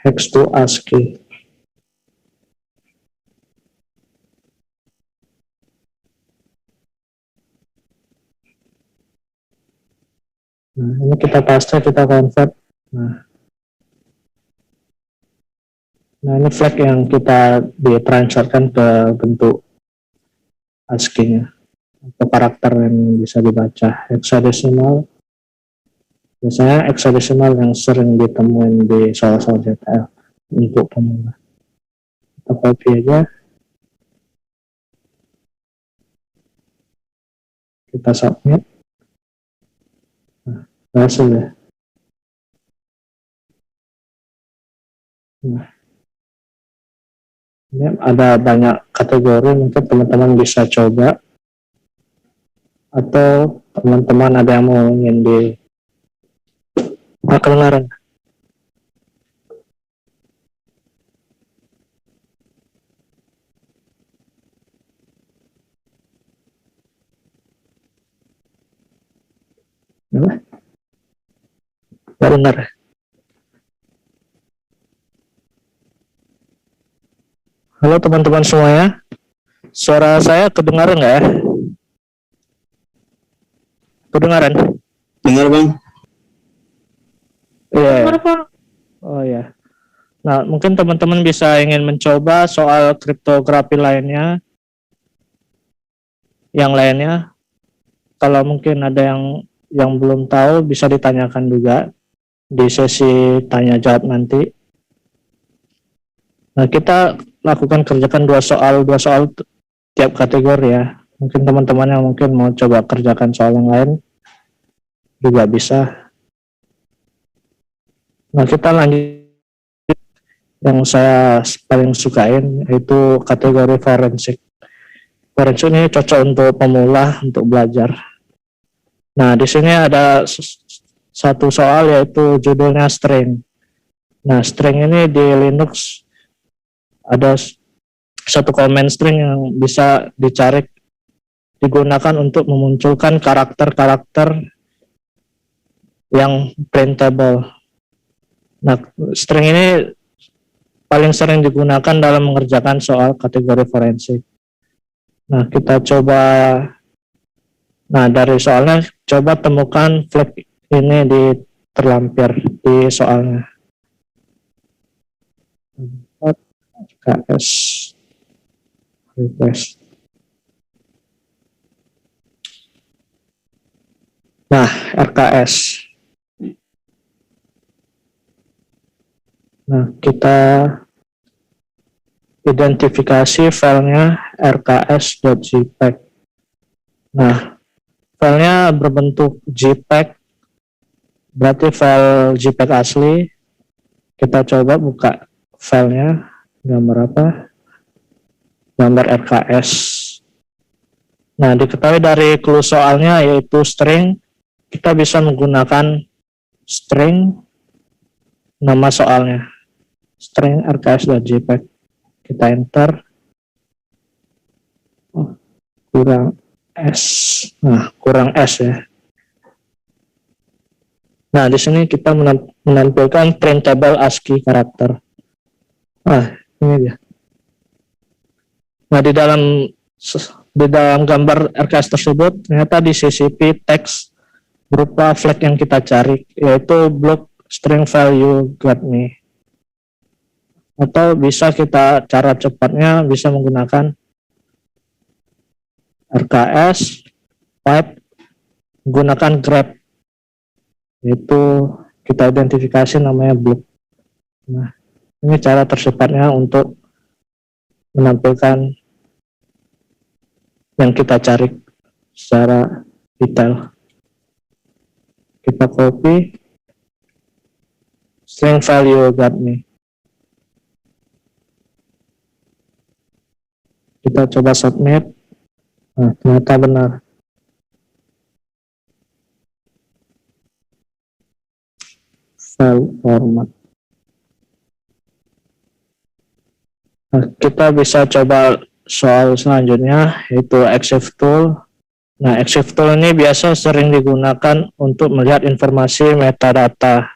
hex to ASCII. Nah, ini kita paste, kita convert. Nah, ini flag yang kita ditransferkan ke bentuk ASCII-nya atau karakter yang bisa dibaca. Hexadecimal, biasanya hexadecimal yang sering ditemuin di soal-soal JTL untuk pemula. Kita copy aja, kita submit. Nah, berhasil ya. Nah, ini ada banyak kategori, mungkin teman-teman bisa coba, atau teman-teman ada yang mau ingin di kedengaran. Nggak dengar. Halo teman-teman semuanya, suara saya kedengaran nggak ya? Kedengaran? Dengar Bang. Iya. Oh ya. Nah, mungkin teman-teman bisa ingin mencoba soal kriptografi lainnya, yang lainnya. Kalau mungkin ada yang belum tahu bisa ditanyakan juga di sesi tanya jawab nanti. Nah, kita lakukan kerjakan dua soal tiap kategori ya. Mungkin teman-teman yang mungkin mau coba kerjakan soal yang lain juga bisa. Nah, kita lanjut yang saya paling sukain yaitu kategori forensik. Forensik ini cocok untuk pemula untuk belajar. Nah, di sini ada satu soal yaitu judulnya string. Nah, string ini di Linux ada satu comment string yang bisa digunakan untuk memunculkan karakter-karakter yang printable. Nah, string ini paling sering digunakan dalam mengerjakan soal kategori forensik. Nah, kita coba, dari soalnya coba temukan flag ini terlampir di soalnya. KS request. Nah, RKS. Nah, kita identifikasi filenya rks.jpg. Nah, filenya berbentuk JPEG, berarti file JPEG asli. Kita coba buka filenya. Gambar apa? Gambar RKS. Nah, diketahui dari clue soalnya yaitu string, kita bisa menggunakan string nama soalnya. String rks.jpg. Kita enter. Oh, kurang S. Nah, kurang S ya. Nah, di sini kita menampilkan printable ASCII karakter. Nah, ini dia. Nah, di dalam gambar RKS tersebut ternyata di CCP teks berupa flag yang kita cari, yaitu block string value got me. Atau bisa cara cepatnya bisa menggunakan RKS pipe. gunakan grep, yaitu kita identifikasi namanya block. Nah, ini cara tercepatnya untuk menampilkan yang kita cari secara detail. Kita copy string value got me. Kita coba submit. Nah, ternyata benar. File format. Nah, kita bisa coba soal selanjutnya, yaitu EXIF tool. Nah, EXIF tool ini biasa sering digunakan untuk melihat informasi metadata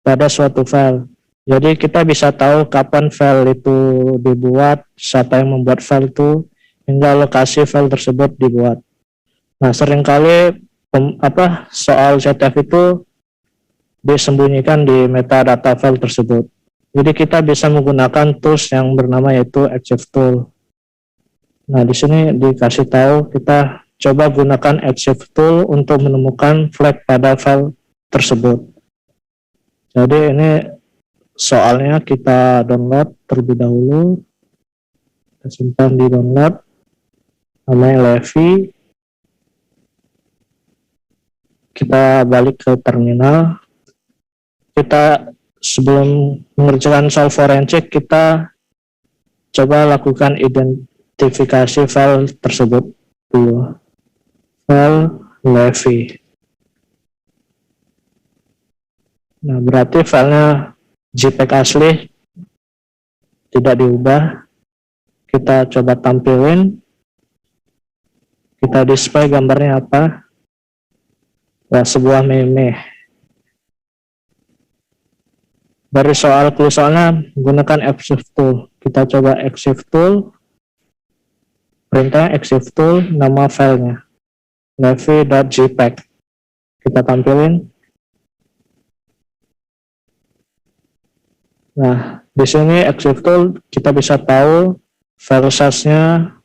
pada suatu file. Jadi kita bisa tahu kapan file itu dibuat, siapa yang membuat file itu, hingga lokasi file tersebut dibuat. Nah, seringkali soal CTF itu disembunyikan di metadata file tersebut. Jadi kita bisa menggunakan tools yang bernama yaitu EXIF tool. Nah, di sini dikasih tahu kita coba gunakan EXIF tool untuk menemukan flag pada file tersebut. Jadi ini soalnya kita download terlebih dahulu. Kita simpan di download. Namanya Levy. Kita balik ke terminal. Kita sebelum mengerjakan soal forensik, kita coba lakukan identifikasi file tersebut dulu. File Levy. Nah, berarti filenya JPEG asli, tidak diubah. Kita coba tampilin. Kita display gambarnya apa? Nah, sebuah meme. Dari soal clue soalnya menggunakan EXIF tool. Kita coba EXIF tool. Perintah EXIF tool, nama filenya levy.jpeg. Kita tampilin. Nah, di sini EXIF tool kita bisa tahu file size-nya,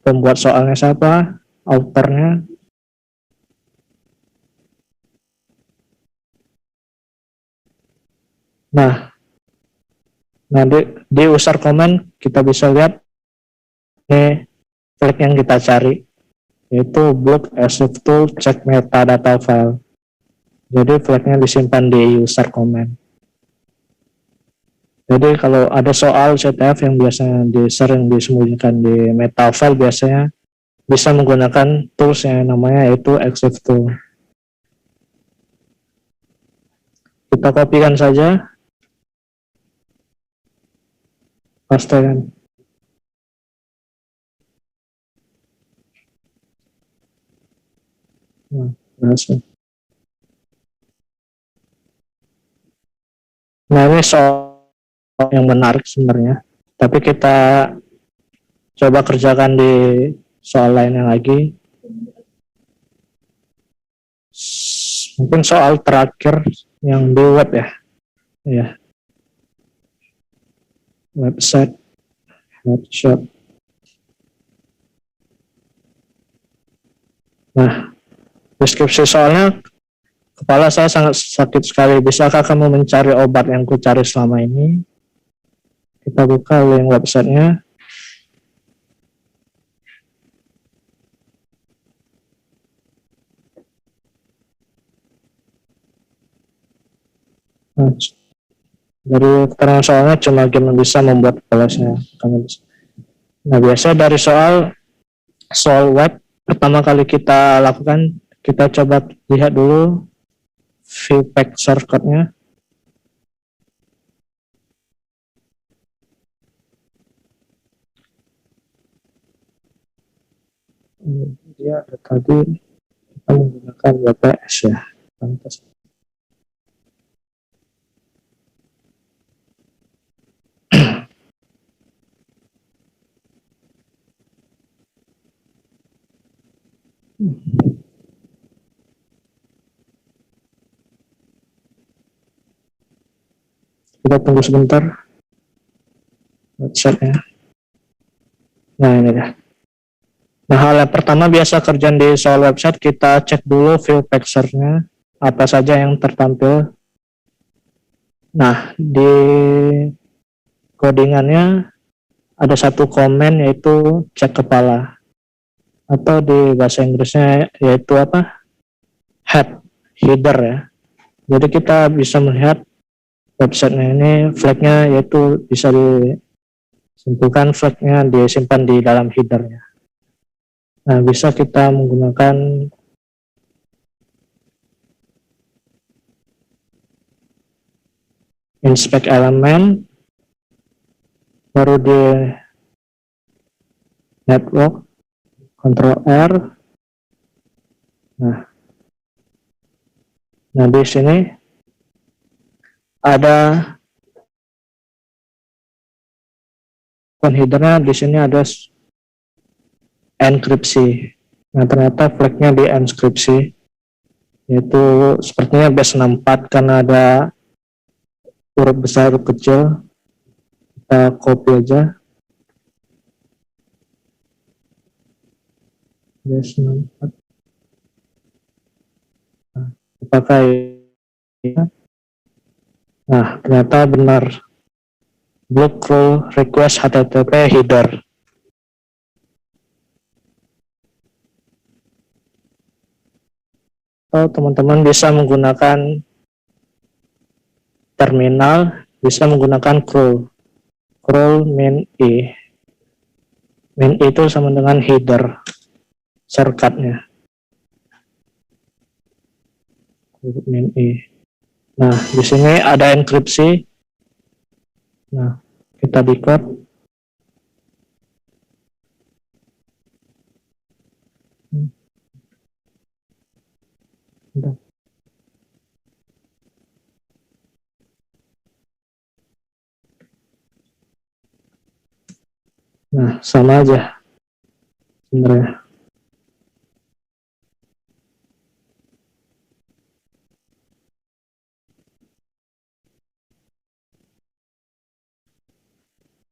pembuat soalnya siapa, author-nya. Nah, di user comment kita bisa lihat ini flag yang kita cari, yaitu block EXIF tool check metadata file. Jadi flagnya disimpan di user comment. Jadi kalau ada soal CTF yang biasanya sering disembunyikan di meta file, biasanya bisa menggunakan tools yang namanya yaitu EXIF tool. Kita kopikan saja. Pastekan. Nah, berhasil. Nah, ini soal yang menarik sebenarnya. Tapi kita coba kerjakan di soal lainnya lagi. Mungkin soal terakhir yang di web ya. Ya. Website headshot. Nah, deskripsi soalnya, kepala saya sangat sakit sekali. Bisakah kamu mencari obat yang ku cari selama ini? Kita buka link websitenya. Nah, dari keterangan soalnya cuma game bisa membuat kepala saya. Nah, biasa dari soal web pertama kali kita lakukan, kita coba lihat dulu view pack shortcut-nya. Dia tadi kita menggunakan WPS ya. Pantas. Kita tunggu sebentar. Website-nya. Nah, ini dah. Nah, hal yang pertama biasa kerjaan di soal website, kita cek dulu view picture-nya, apa saja yang tertampil. Nah, di codingannya ada satu komen yaitu cek kepala, atau di bahasa Inggrisnya yaitu apa? Head, header ya. Jadi kita bisa melihat websitenya ini flagnya yaitu bisa disimpulkan flagnya disimpan di dalam headernya. Nah, bisa kita menggunakan inspect element, baru di network, Ctrl R. Nah di sini ada headernya, di sini ada enkripsi. Nah, ternyata flagnya di enkripsi, yaitu sepertinya base 64 karena ada huruf besar huruf kecil. Kita copy aja base 64. Nah, pakai. Nah, ternyata benar. Block rule request HTTP header. Atau teman-teman bisa menggunakan terminal, bisa menggunakan curl main E. Main E itu sama dengan header shortcutnya. Main E. Nah, di sini ada enkripsi. Nah, kita decode. Nah, sama aja sebenarnya.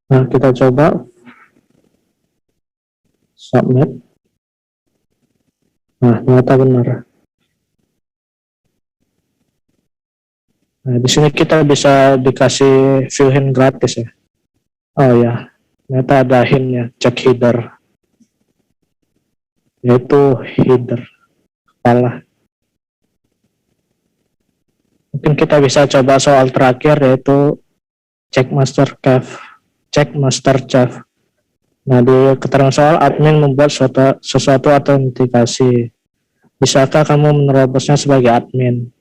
Nah, kita coba submit. Nah, ternyata benar. Nah, di sini kita bisa dikasih view hint gratis ya. Oh ya, ternyata ada hintnya, cek header, yaitu header kepala. Mungkin kita bisa coba soal terakhir, yaitu cek master chef. Nah, di keterangan soal, admin membuat sesuatu autentikasi. Bisakah kamu menerobosnya sebagai admin?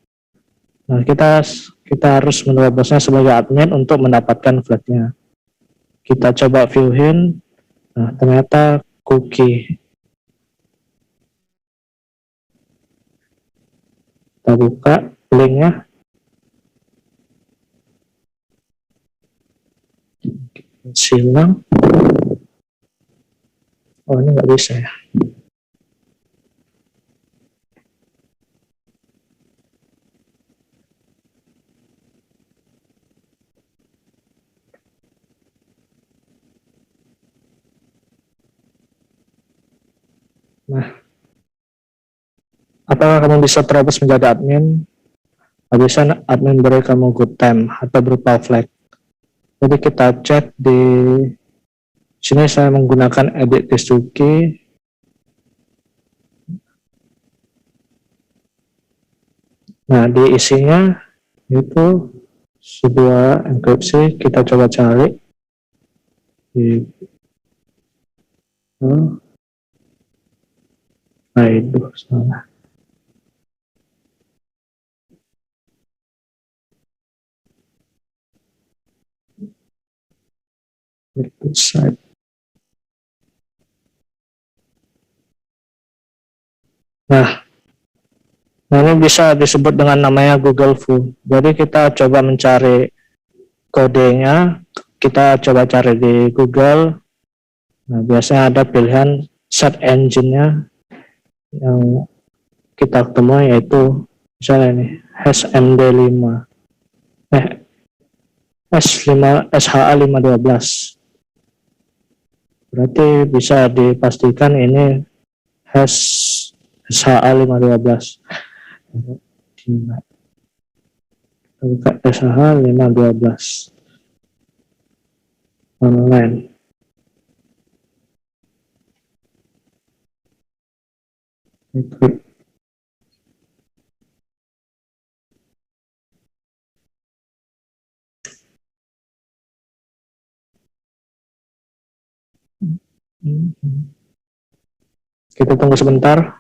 Nah, kita harus menerobosnya sebagai admin untuk mendapatkan flagnya. Kita coba view hint. Nah, ternyata cookie. Kita buka linknya. Silang. Oh, ini nggak bisa ya. Nah, apakah kamu bisa terobos menjadi admin? Bisa admin beri kamu good time atau berupa flag. Jadi kita cek di sini, saya menggunakan edit Tsuki. Nah, di isinya itu sebuah enkripsi. Kita coba cari. Nah, itu salah. Site. Nah, ini bisa disebut dengan namanya Google Foo. Jadi kita coba mencari kodenya, kita coba cari di Google. Nah, biasanya ada pilihan search engine-nya yang kita ketemu, yaitu misalnya ini SMD5 SHA512. Berarti bisa dipastikan ini hash SHA-512. Kita buka SHA-512 online. Klik. Kita tunggu sebentar.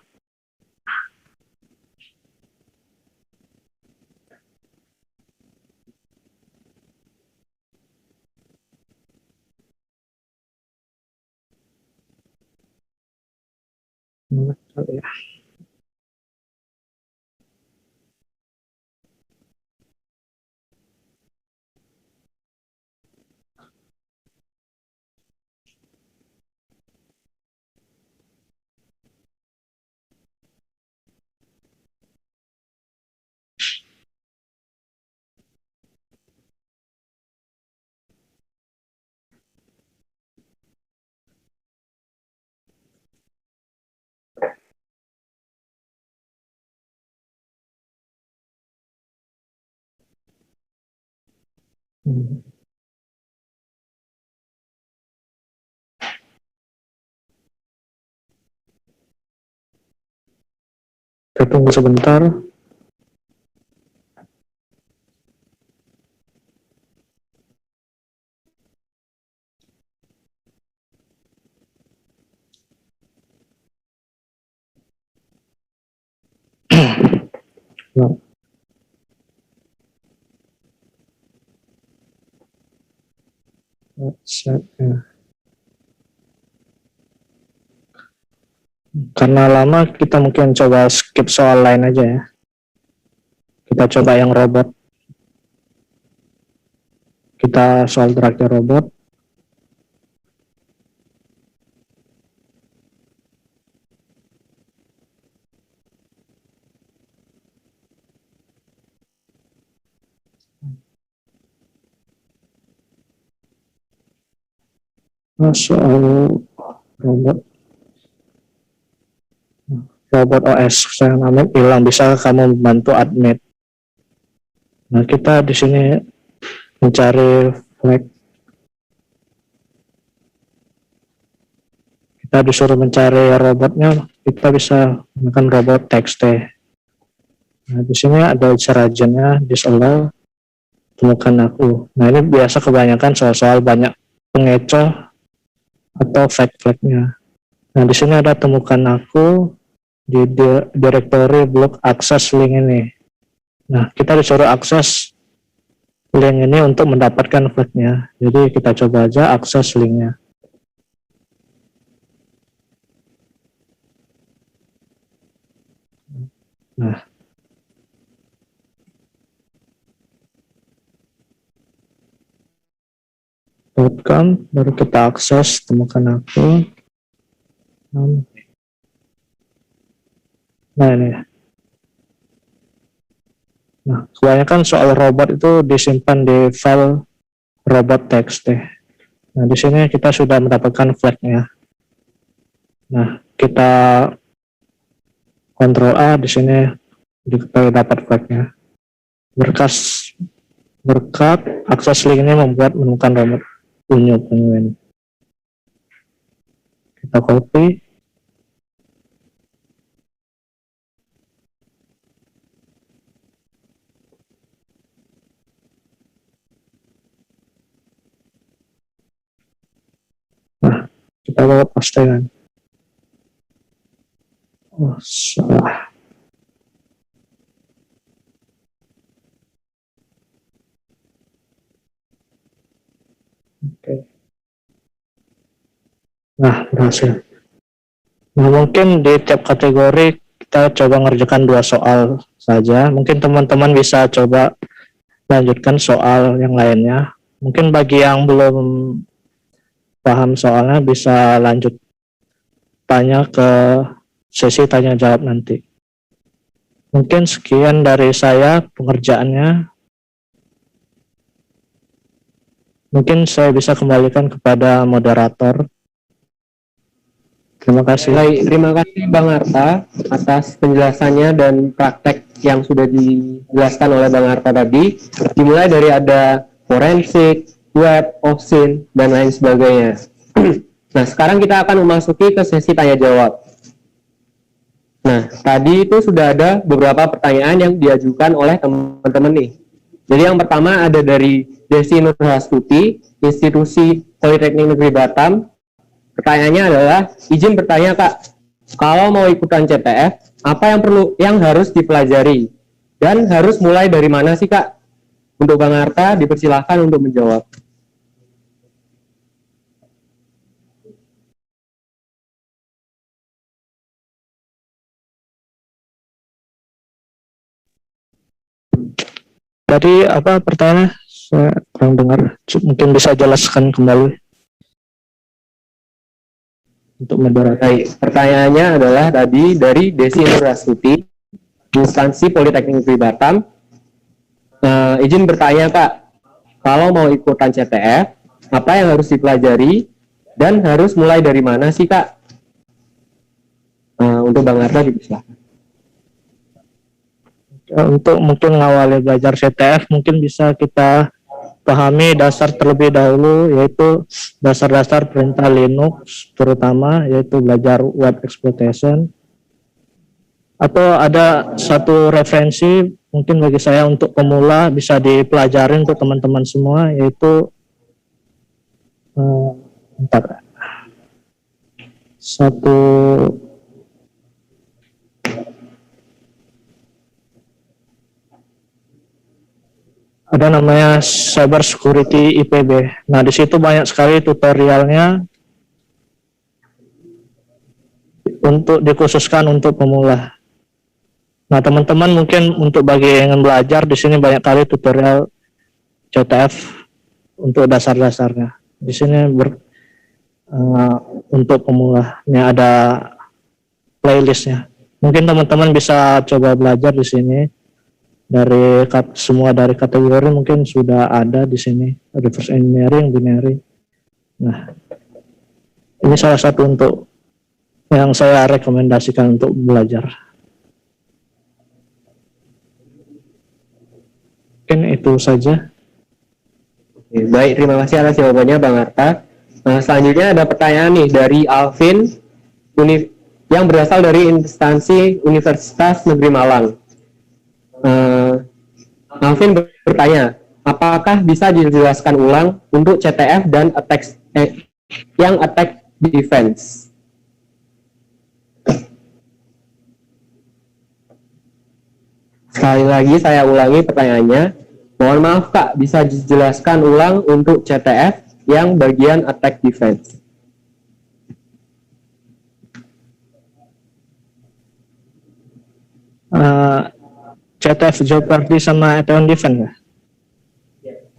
Kita tunggu sebentar. Nah. Karena lama, kita mungkin coba skip soal lain aja ya. Kita coba yang robot. Kita soal terakhir robot. Soal robot OS saya namanya hilang, bisa kamu bantu admit. Nah, kita di sini mencari flag. Kita disuruh mencari robotnya, kita bisa menggunakan robot txt. Nah, di sini ada agentnya disallow, temukan aku. Nah, ini biasa kebanyakan soal-soal banyak pengecoh atau flag-flagnya. Nah, di sini ada temukan aku di directory block akses link ini. Nah, kita disuruh akses link ini untuk mendapatkan flagnya. Jadi kita coba aja akses linknya. Nah, .com, baru kita akses, temukan aku. Nah, ini. Nah, kebanyakan soal robot itu disimpan di file robot txt. Nah, di sini kita sudah mendapatkan flagnya. Nah, kita Ctrl A, di sini kita dapat flagnya. Berkat akses link ini membuat menemukan robot unyu penguin. Kita copy. Nah, kita bawa pastekan. Oh, salah. Oke. Nah, berhasil. Nah, mungkin di tiap kategori kita coba ngerjakan 2 soal saja. Mungkin teman-teman bisa coba lanjutkan soal yang lainnya. Mungkin bagi yang belum paham soalnya bisa lanjut tanya ke sesi tanya jawab nanti. Mungkin sekian dari saya pengerjaannya. Mungkin saya bisa kembalikan kepada moderator Terima kasih. Baik, terima kasih Bang Arta atas penjelasannya dan praktek yang sudah dijelaskan oleh Bang Arta tadi. Dimulai dari ada forensik, web, OSINT, dan lain sebagainya. Nah, sekarang kita akan memasuki ke sesi tanya jawab. Nah, tadi itu sudah ada beberapa pertanyaan yang diajukan oleh teman-teman nih. Jadi yang pertama ada dari Desi Nurhastuti, Institusi Politeknik Negeri Batam. Pertanyaannya adalah, izin bertanya Kak, kalau mau ikutan CTF, apa yang harus dipelajari? Dan harus mulai dari mana sih Kak? Untuk Bang Arta, dipersilahkan untuk menjawab. Tadi apa pertanyaannya? Saya kurang dengar. Mungkin bisa jelaskan kembali untuk moderator. Pertanyaannya adalah tadi dari Desi Nurhastuti, Instansi Politeknik Negeri Batam. Izin bertanya Kak, kalau mau ikutan CTF, apa yang harus dipelajari dan harus mulai dari mana sih Kak? Untuk Bang Arta dipersilakan. Untuk mungkin ngawali belajar CTF, mungkin bisa kita pahami dasar terlebih dahulu, yaitu dasar-dasar perintah Linux, terutama yaitu belajar web exploitation. Atau ada satu referensi mungkin bagi saya untuk pemula bisa dipelajari untuk teman-teman semua, yaitu satu ada namanya Cyber Security IPB. Nah, di situ banyak sekali tutorialnya untuk dikhususkan untuk pemula. Nah, teman-teman mungkin untuk bagi yang ingin belajar di sini banyak kali tutorial CTF untuk dasar-dasarnya. Di sini untuk pemula ini ada playlistnya. Mungkin teman-teman bisa coba belajar di sini. Dari semua dari kategori mungkin sudah ada di sini, reverse engineering, binary. Nah, ini salah satu untuk yang saya rekomendasikan untuk belajar. Mungkin itu saja. Oke, baik, terima kasih atas jawabannya Bang Arta. Selanjutnya ada pertanyaan nih dari Alvin yang berasal dari instansi Universitas Negeri Malang. Alvin bertanya, apakah bisa dijelaskan ulang untuk CTF dan attack defense? Sekali lagi saya ulangi pertanyaannya. Mohon maaf Kak, bisa dijelaskan ulang untuk CTF yang bagian attack defense? CTF Jeopardy sama Attack Defense ya?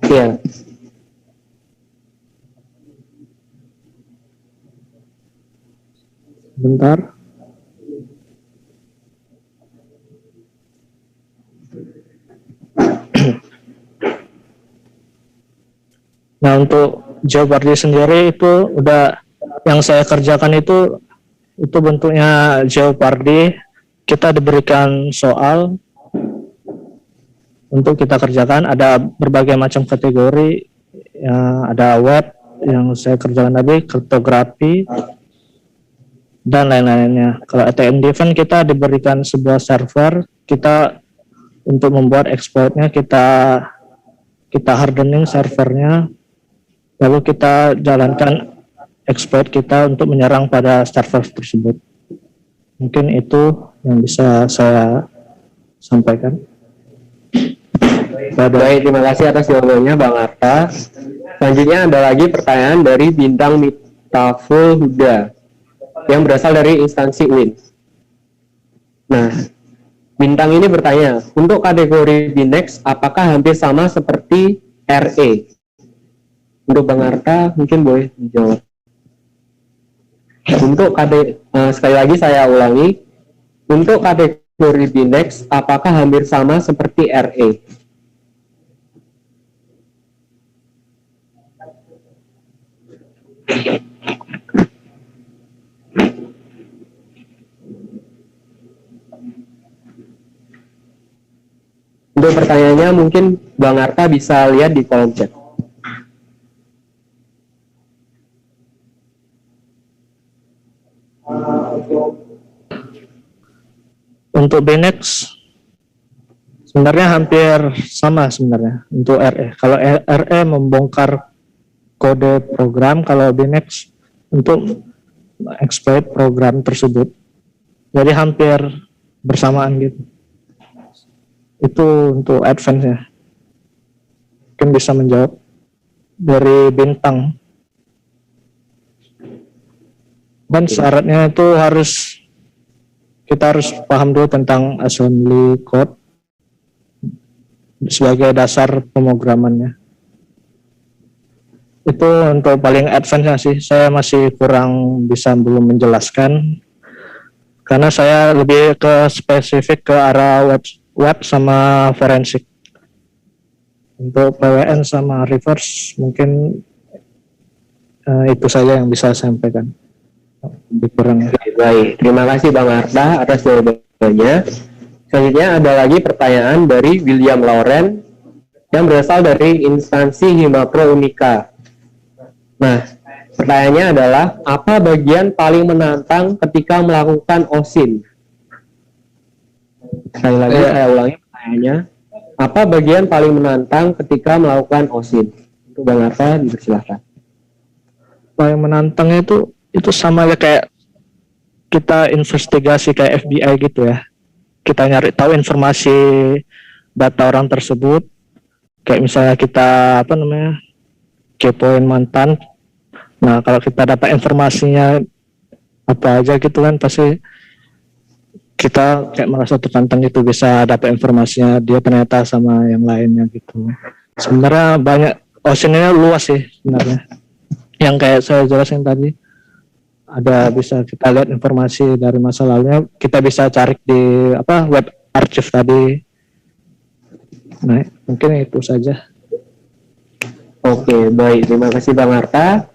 Iya. Bentar. Nah, untuk Jeopardy sendiri itu udah yang saya kerjakan itu bentuknya Jeopardy. Kita diberikan soal untuk kita kerjakan, ada berbagai macam kategori, ya, ada web yang saya kerjakan tadi, kriptografi, dan lain-lainnya. Kalau ATM Defense kita diberikan sebuah server, kita untuk membuat exploitnya kita hardening servernya, lalu kita jalankan exploit kita untuk menyerang pada server tersebut. Mungkin itu yang bisa saya sampaikan. Baik, terima kasih atas jawabannya Bang Arta. Selanjutnya ada lagi pertanyaan dari Bintang Mitaful Huda yang berasal dari instansi UIN. Nah, Bintang ini bertanya, untuk kategori Binex apakah hampir sama seperti RE? Untuk Bang Arta mungkin boleh dijawab. Untuk sekali lagi saya ulangi, untuk kategori Binex apakah hampir sama seperti RE? Untuk pertanyaannya mungkin Bang Arta bisa lihat di kolom chat. Untuk BNext sebenarnya hampir sama sebenarnya untuk RE. Kalau RE membongkar kode program, kalau BNext untuk exploit program tersebut. Jadi hampir bersamaan gitu. Itu untuk advance-nya. Mungkin bisa menjawab dari bintang. Dan syaratnya itu kita harus paham dulu tentang assembly code sebagai dasar pemrogramannya. Itu untuk paling advance sih. Saya masih belum menjelaskan karena saya lebih ke spesifik ke arah web sama forensik. Untuk PWN sama reverse mungkin itu saja yang bisa saya sampaikan. Lebih kurang. Baik, terima kasih Bang Arta atas jawabannya. Selanjutnya ada lagi pertanyaan dari William Lauren yang berasal dari instansi Himapro Unika. Nah, pertanyaannya adalah apa bagian paling menantang ketika melakukan OSINT? Sekali lagi saya ulangi pertanyaannya, apa bagian paling menantang ketika melakukan OSINT? Untuk Bang Arta dipersilahkan. Paling menantang itu sama ya kayak kita investigasi kayak FBI gitu ya. Kita nyari tahu informasi data orang tersebut. Kayak misalnya kita kepoin mantan. Nah, kalau kita dapat informasinya apa aja gitu kan, pasti kita kayak merasa tertantang itu bisa dapat informasinya dia ternyata sama yang lainnya gitu. Sebenarnya banyak OSINT-nya luas sih sebenarnya. Yang kayak saya jelasin tadi, ada bisa kita lihat informasi dari masa lalunya, kita bisa cari di web archive tadi. Nah, mungkin itu saja. Oke, baik. Terima kasih Bang Arta.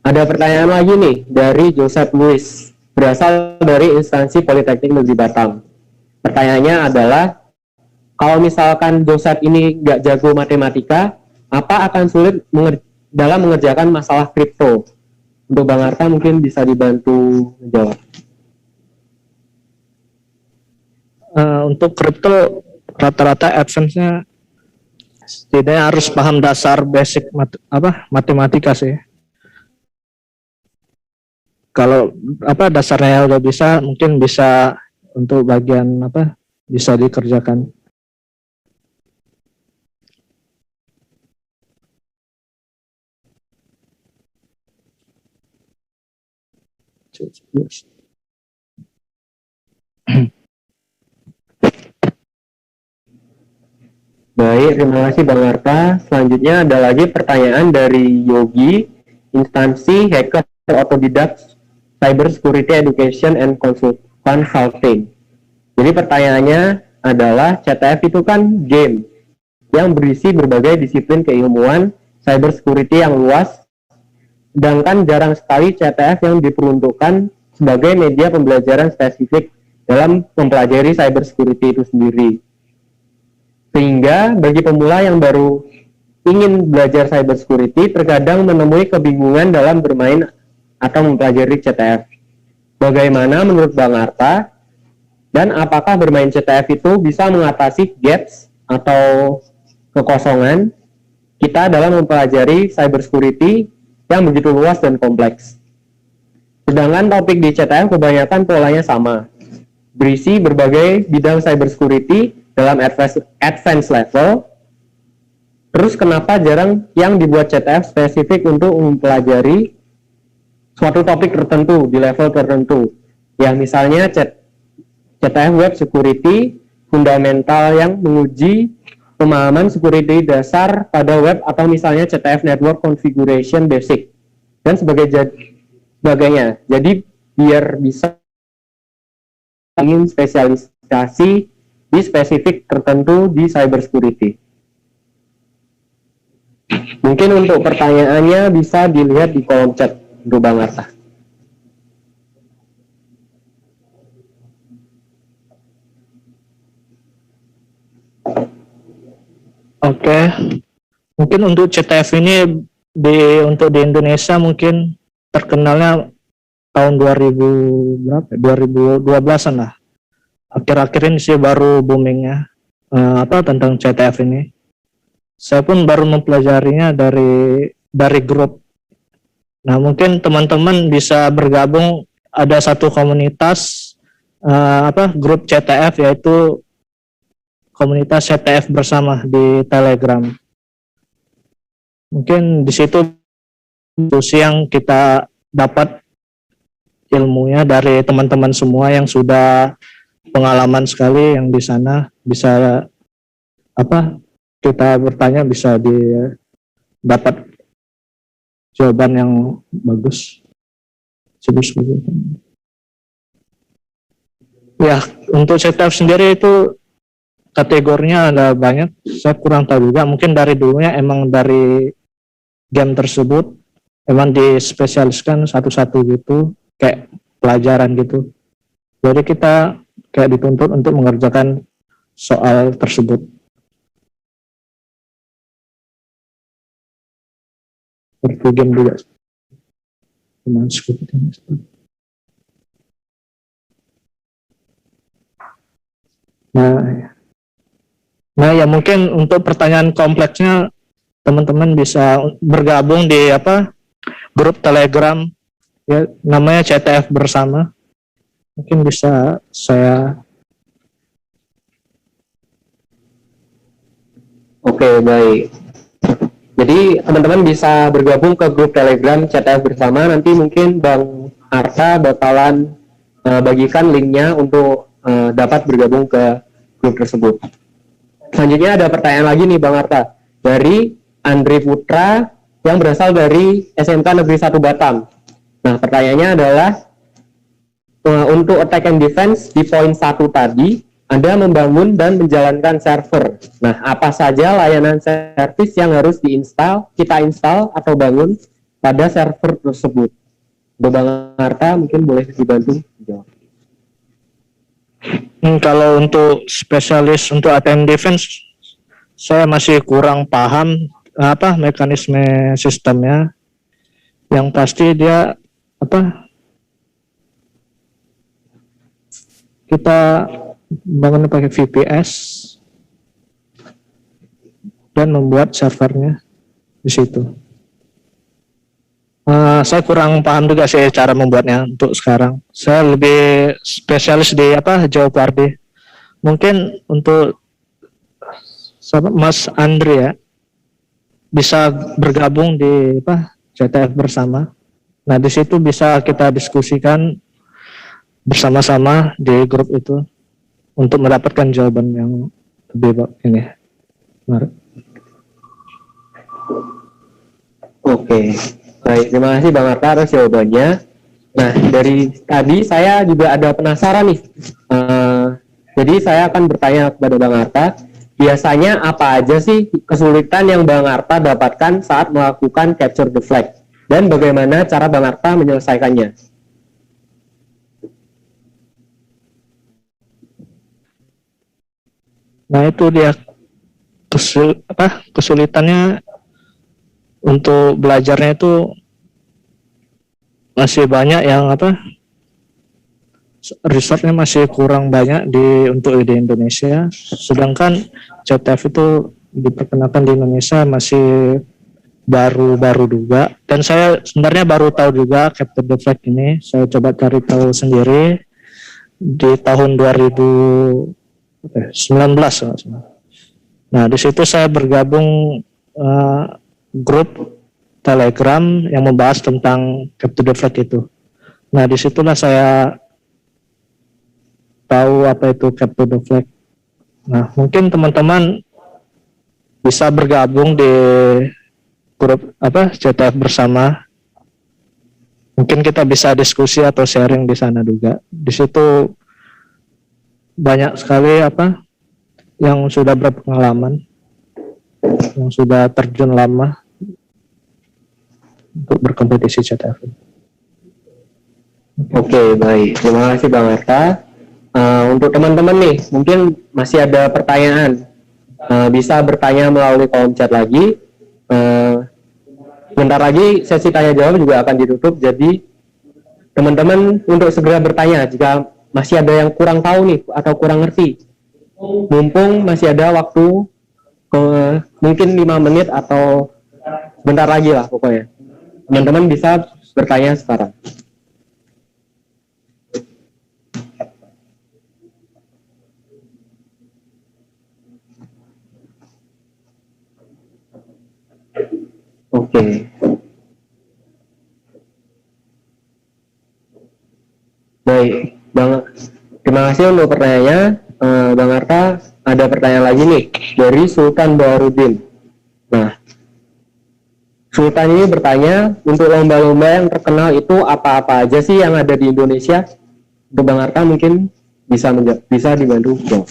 Ada pertanyaan lagi nih dari Joseph Luis, berasal dari instansi Politeknik Negeri Batam. Pertanyaannya adalah, kalau misalkan Joseph ini nggak jago matematika, apa akan sulit dalam mengerjakan masalah kripto? Untuk Bang Arta mungkin bisa dibantu menjawab. Untuk kripto rata-rata advance-nya setidaknya harus paham dasar basic matematika sih. Kalau dasarnya udah bisa, mungkin bisa untuk bagian bisa dikerjakan. Baik, terima kasih Bang Arta. Selanjutnya ada lagi pertanyaan dari Yogi, instansi hacker otodidak Cyber Security Education and Consulting. Jadi pertanyaannya adalah, CTF itu kan game yang berisi berbagai disiplin keilmuan cyber security yang luas, sedangkan jarang sekali CTF yang diperuntukkan sebagai media pembelajaran spesifik dalam mempelajari cyber security itu sendiri. Sehingga bagi pemula yang baru ingin belajar cyber security terkadang menemui kebingungan dalam bermain atau mempelajari CTF. Bagaimana menurut Bang Arta, dan apakah bermain CTF itu bisa mengatasi gaps atau kekosongan kita dalam mempelajari cyber security yang begitu luas dan kompleks? Sedangkan topik di CTF kebanyakan polanya sama, berisi berbagai bidang cyber security dalam advance level. Terus kenapa jarang yang dibuat CTF spesifik untuk mempelajari suatu topik tertentu di level tertentu? Ya misalnya CTF Web Security fundamental yang menguji pemahaman security dasar pada web, atau misalnya CTF Network Configuration Basic dan sebagainya. Jadi biar bisa ingin spesialisasi di spesifik tertentu di cyber security. Mungkin untuk pertanyaannya bisa dilihat di kolom chat untuk Bang Arta. Oke, mungkin untuk CTF ini untuk di Indonesia mungkin terkenalnya tahun 2000 berapa? 2012-an lah. Akhir-akhir ini sih baru boomingnya tentang CTF ini. Saya pun baru mempelajarinya dari grup. Nah, mungkin teman-teman bisa bergabung, ada satu komunitas grup CTF, yaitu komunitas CTF bersama di Telegram. Mungkin di situ yang kita dapat ilmunya dari teman-teman semua yang sudah pengalaman sekali yang di sana, bisa kita bertanya, bisa dapat jawaban yang bagus. Ya, untuk CTF sendiri itu kategorinya ada banyak, saya kurang tahu juga, mungkin dari dulunya emang dari game tersebut emang dispesialiskan satu-satu gitu, kayak pelajaran gitu. Jadi kita kayak dituntut untuk mengerjakan soal tersebut. Seperti game juga. Nah ya mungkin untuk pertanyaan kompleksnya teman-teman bisa bergabung di grup Telegram ya, namanya CTF bersama. Mungkin bisa saya. Oke, baik. Jadi teman-teman bisa bergabung ke grup Telegram CTF bersama. Nanti mungkin Bang Arta bakalan bagikan linknya untuk dapat bergabung ke grup tersebut. Selanjutnya ada pertanyaan lagi nih Bang Arta dari Andri Putra yang berasal dari SMK Negeri 1 Batam. Nah, pertanyaannya adalah untuk attack and defense di poin 1 tadi, Anda membangun dan menjalankan server. Nah, apa saja layanan service yang harus kita install atau bangun pada server tersebut? Bang Arta mungkin boleh dibantu jawab. Kalau untuk spesialis untuk attack and defense, saya masih kurang paham mekanisme sistemnya. Yang pasti dia kita bangun pakai VPS dan membuat servernya di situ. Saya kurang paham juga sih cara membuatnya untuk sekarang. Saya lebih spesialis di Jeopardy. Mungkin untuk Mas Andre ya bisa bergabung di CTF bersama. Nah, di situ bisa kita diskusikan bersama-sama di grup itu untuk mendapatkan jawaban yang lebih ini. Oke. Baik, terima kasih Bang Arta atas jawabannya. Nah, dari tadi saya juga ada penasaran nih. Jadi saya akan bertanya kepada Bang Arta, biasanya apa aja sih kesulitan yang Bang Arta dapatkan saat melakukan capture the flag? Dan bagaimana cara Bang Arta menyelesaikannya? Nah, itu dia kesulitannya untuk belajarnya itu masih banyak yang resource-nya masih kurang banyak untuk di Indonesia, sedangkan CTF itu diperkenalkan di Indonesia masih baru juga, dan saya sebenarnya baru tahu juga capture the flag ini. Saya coba cari tahu sendiri di tahun 2019. Nah, di situ saya bergabung grup Telegram yang membahas tentang capture the flag itu. Nah, disitulah saya tahu apa itu capture the flag. Nah, mungkin teman-teman bisa bergabung di grup CTF bersama. Mungkin kita bisa diskusi atau sharing di sana juga. Di situ banyak sekali yang sudah berpengalaman, yang sudah terjun lama untuk berkompetisi CTF. Oke, baik. Terima kasih Bang Arta. Untuk teman-teman nih, mungkin masih ada pertanyaan bisa bertanya melalui kolom chat lagi. Bentar lagi sesi tanya jawab juga akan ditutup, jadi teman-teman untuk segera bertanya jika masih ada yang kurang tahu nih atau kurang ngerti. Mumpung masih ada waktu mungkin 5 menit atau bentar lagi lah pokoknya. Teman-teman bisa bertanya sekarang. Oke. Baik, terima kasih untuk pertanyaannya. Bang Arta, ada pertanyaan lagi nih dari Sultan Baharudin. Nah, Sultan ini bertanya, untuk lomba-lomba yang terkenal itu apa-apa aja sih yang ada di Indonesia? Untuk Bang Arta mungkin bisa dibantu jawab.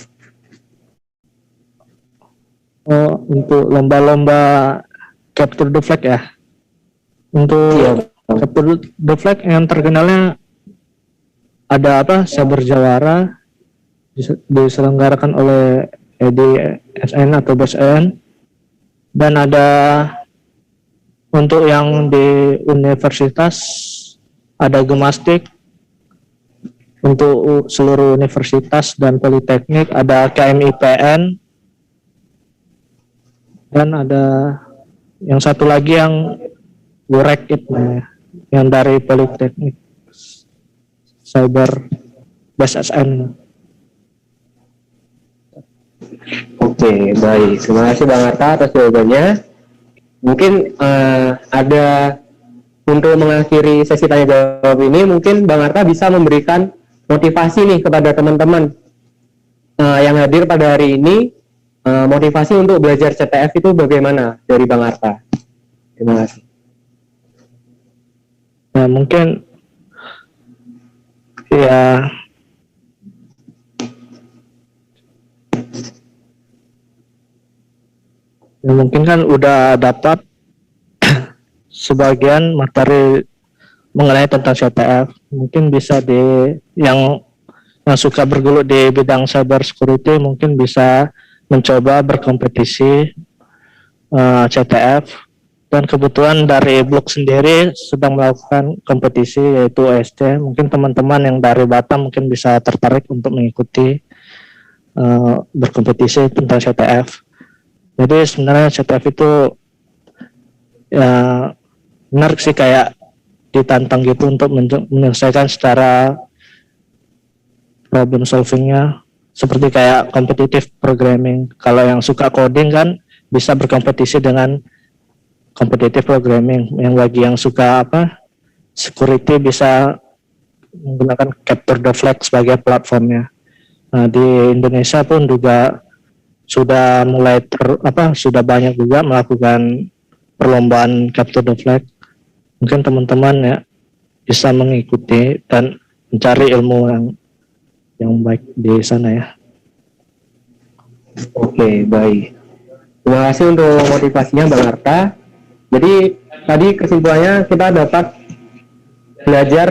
Untuk lomba-lomba Capture the Flag ya. Untuk Capture the Flag yang terkenalnya ada Saber Jawara, diselenggarakan oleh EDSN atau BSN, dan ada untuk yang di universitas ada Gemastik, untuk seluruh universitas dan politeknik ada KMIPN, dan ada yang satu lagi yang Wurekit yang dari politeknik Cyber BSSN. Oke, baik. Terima kasih Bang Arta atas jawabannya. Mungkin ada untuk mengakhiri sesi tanya jawab ini, mungkin Bang Arta bisa memberikan motivasi nih kepada teman-teman yang hadir pada hari ini. Motivasi untuk belajar CTF itu bagaimana dari Bang Arta? Terima kasih. Nah, mungkin ya mungkin kan udah dapat sebagian materi mengenai tentang CTF, mungkin bisa yang suka bergelut di bidang cyber security mungkin bisa mencoba berkompetisi CTF, dan kebetulan dari Blok sendiri sedang melakukan kompetisi yaitu OSC. Mungkin teman-teman yang dari Batam mungkin bisa tertarik untuk mengikuti berkompetisi tentang CTF. Jadi sebenarnya CTF itu ya menarik sih, kayak ditantang gitu untuk menyelesaikan secara problem solvingnya, seperti kayak competitive programming. Kalau yang suka coding kan bisa berkompetisi dengan competitive programming. Yang bagi yang suka security bisa menggunakan Capture the Flag sebagai platformnya. Nah, di Indonesia pun juga sudah mulai sudah banyak juga melakukan perlombaan Capture the Flag. Mungkin teman-teman ya bisa mengikuti dan mencari ilmu yang baik di sana ya. Oke, baik. Terima kasih untuk motivasinya Bang Arta. Jadi tadi kesimpulannya kita dapat belajar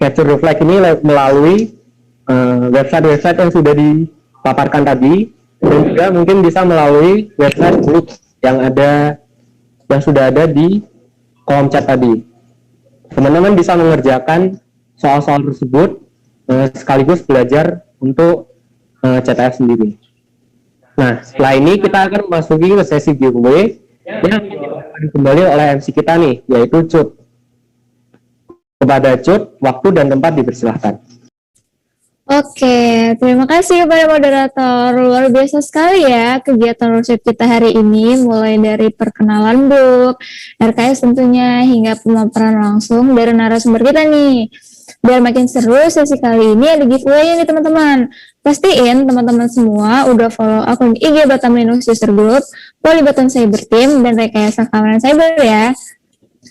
Capture the Flag ini melalui website-website yang sudah dipaparkan tadi, dan juga mungkin bisa melalui website Bluk yang sudah ada di kolom chat tadi. Teman-teman bisa mengerjakan soal-soal tersebut sekaligus belajar untuk CTF sendiri. Nah, setelah ini kita akan memasuki ke sesi giveaway yang akan kembali oleh MC kita nih, yaitu Cut. Kepada Cut, waktu dan tempat dipersilahkan. Oke, terima kasih kepada moderator. Luar biasa sekali ya kegiatan workshop kita hari ini, mulai dari perkenalan Bluk, RKS tentunya, hingga pemaparan langsung dari narasumber kita nih. Biar makin seru, sesi kali ini ada giveaway nih teman-teman. Pastiin teman-teman semua udah follow akun IG Batam Linux User Group, Poli Batam Cyber Team, dan Rekayasa Keamanan Cyber ya.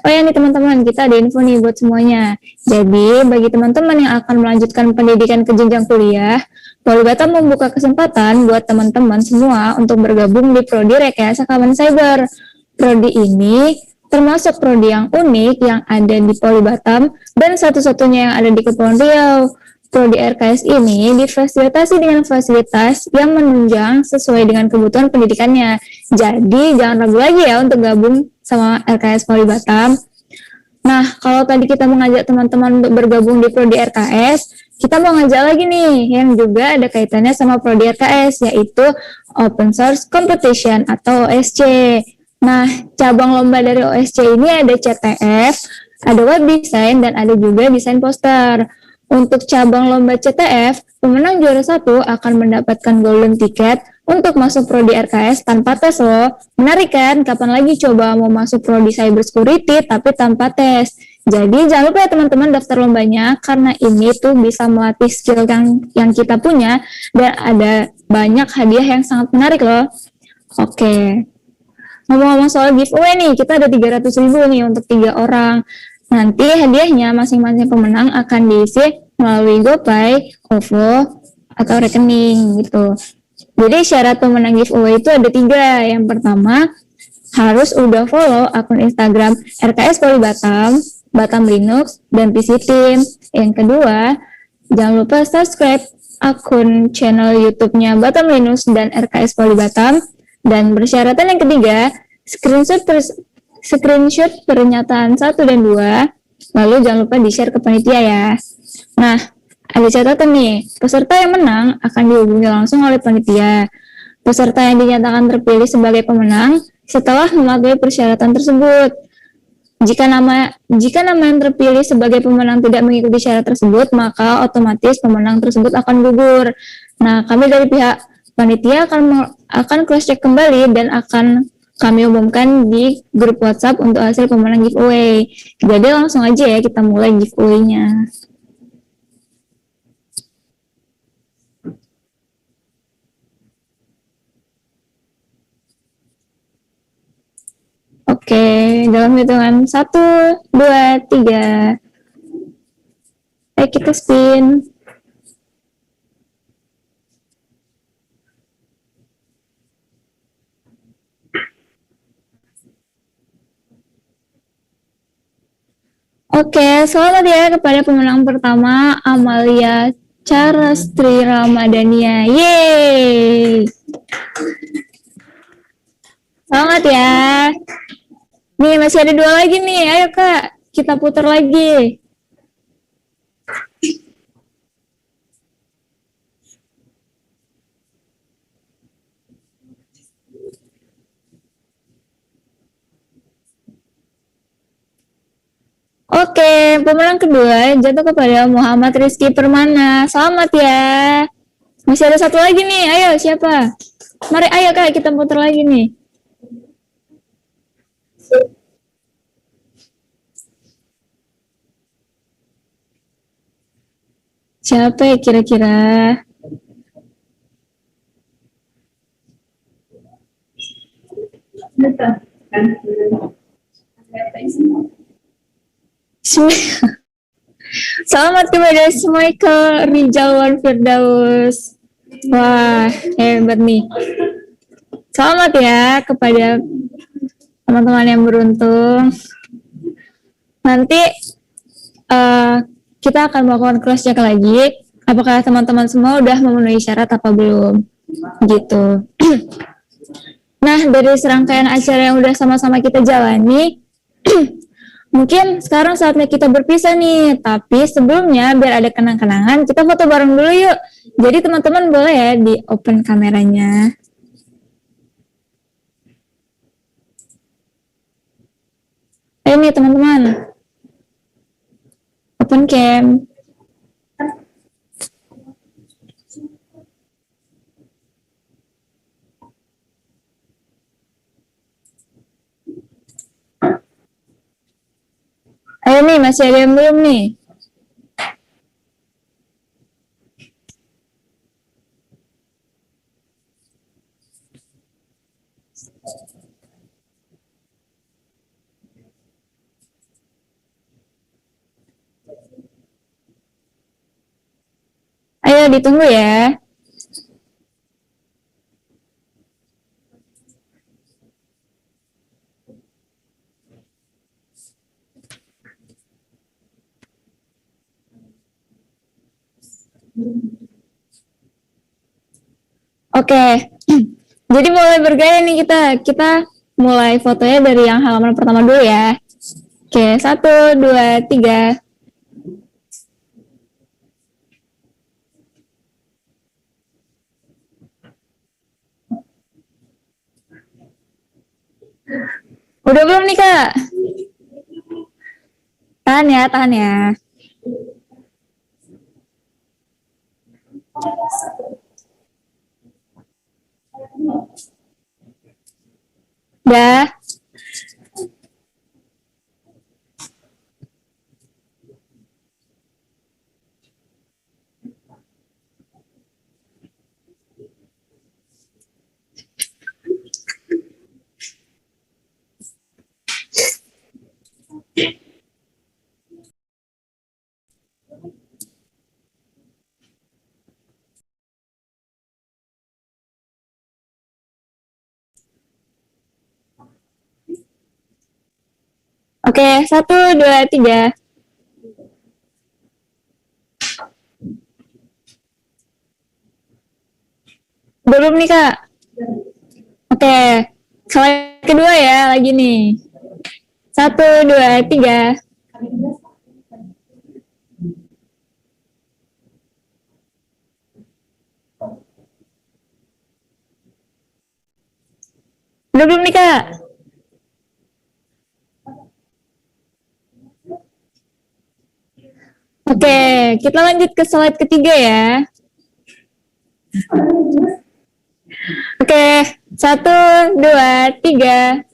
Oh ya nih teman-teman, kita ada info nih buat semuanya. Jadi, bagi teman-teman yang akan melanjutkan pendidikan ke jenjang kuliah, Poli Batam membuka kesempatan buat teman-teman semua untuk bergabung di Prodi Rekayasa Keamanan Cyber. Prodi ini termasuk prodi yang unik yang ada di Poli Batam dan satu-satunya yang ada di Kepulauan Riau. Prodi RKS ini difasilitasi dengan fasilitas yang menunjang sesuai dengan kebutuhan pendidikannya. Jadi jangan ragu lagi ya untuk gabung sama RKS Polri Batam. Nah, kalau tadi kita mengajak teman-teman untuk bergabung di Prodi RKS, kita mau ngajak lagi nih yang juga ada kaitannya sama Prodi RKS, yaitu Open Source Competition atau OSC. Nah, cabang lomba dari OSC ini ada CTF, ada web design, dan ada juga desain poster. Untuk cabang lomba CTF, pemenang juara 1 akan mendapatkan golden ticket untuk masuk Prodi RKS tanpa tes loh. Menarik kan? Kapan lagi coba mau masuk Prodi Cybersecurity tapi tanpa tes? Jadi jangan lupa ya teman-teman daftar lombanya, karena ini tuh bisa melatih skill yang kita punya, dan ada banyak hadiah yang sangat menarik loh. Oke. Ngomong-ngomong soal giveaway nih, kita ada 300.000 nih untuk 3 orang. Nanti hadiahnya masing-masing pemenang akan diisi melalui GoPay, OVO, atau rekening gitu. Jadi syarat pemenang giveaway itu ada 3. Yang pertama, harus udah follow akun Instagram RKS Polri Batam, Batam Linux, dan PC Team. Yang kedua, jangan lupa subscribe akun channel YouTube-nya Batam Linux dan RKS Polri Batam. Dan persyaratan yang ketiga, screenshot pernyataan 1 dan 2, lalu jangan lupa di-share ke panitia ya. Nah, ada catatan nih, peserta yang menang akan dihubungi langsung oleh panitia. Peserta yang dinyatakan terpilih sebagai pemenang setelah mematuhi persyaratan tersebut. Jika nama yang terpilih sebagai pemenang tidak mengikuti syarat tersebut, maka otomatis pemenang tersebut akan gugur. Nah, kami dari pihak panitia akan cross check kembali dan akan kami umumkan di grup WhatsApp untuk hasil pemenang giveaway. Jadi langsung aja ya kita mulai giveaway-nya. Oke, dalam hitungan 1, 2, 3. Ayo kita spin. Oke, selamat ya kepada pemenang pertama, Amalia Charastri Ramadhania. Yeay! Selamat ya. Nih, masih ada 2 lagi nih. Ayo Kak, kita putar lagi. Oke, pemenang kedua jatuh kepada Muhammad Rizky Permana. Selamat ya. Masih ada 1 lagi nih. Ayo, siapa? Mari, ayo Kak, kita putar lagi nih. Siapa ya kira-kira? Selamat kepada Michael Rizalwan Firdaus. Wah, hebat nih. Selamat ya kepada teman-teman yang beruntung. Nanti kita akan melakukan cross check lagi. Apakah teman-teman semua udah memenuhi syarat apa belum? Gitu. Nah, dari serangkaian acara yang udah sama-sama kita jalani, mungkin sekarang saatnya kita berpisah nih. Tapi sebelumnya, biar ada kenang-kenangan, kita foto bareng dulu yuk. Jadi teman-teman boleh ya di open kameranya. Ayo nih teman-teman. Open cam. Ayo nih, masih ada yang belum nih? Ayo ditunggu ya. Oke, jadi mulai bergaya nih kita. Kita mulai fotonya dari yang halaman pertama dulu ya. Oke, 1, 2, 3. Udah belum nih Kak? Tahan ya, tahan ya. Dah. Oke, 1, 2, 3. Belum nih Kak? Oke, slide kedua ya, lagi nih. 1, 2, 3. Belum nih Kak? Oke, kita lanjut ke slide ketiga ya. Oke, 1, 2, 3.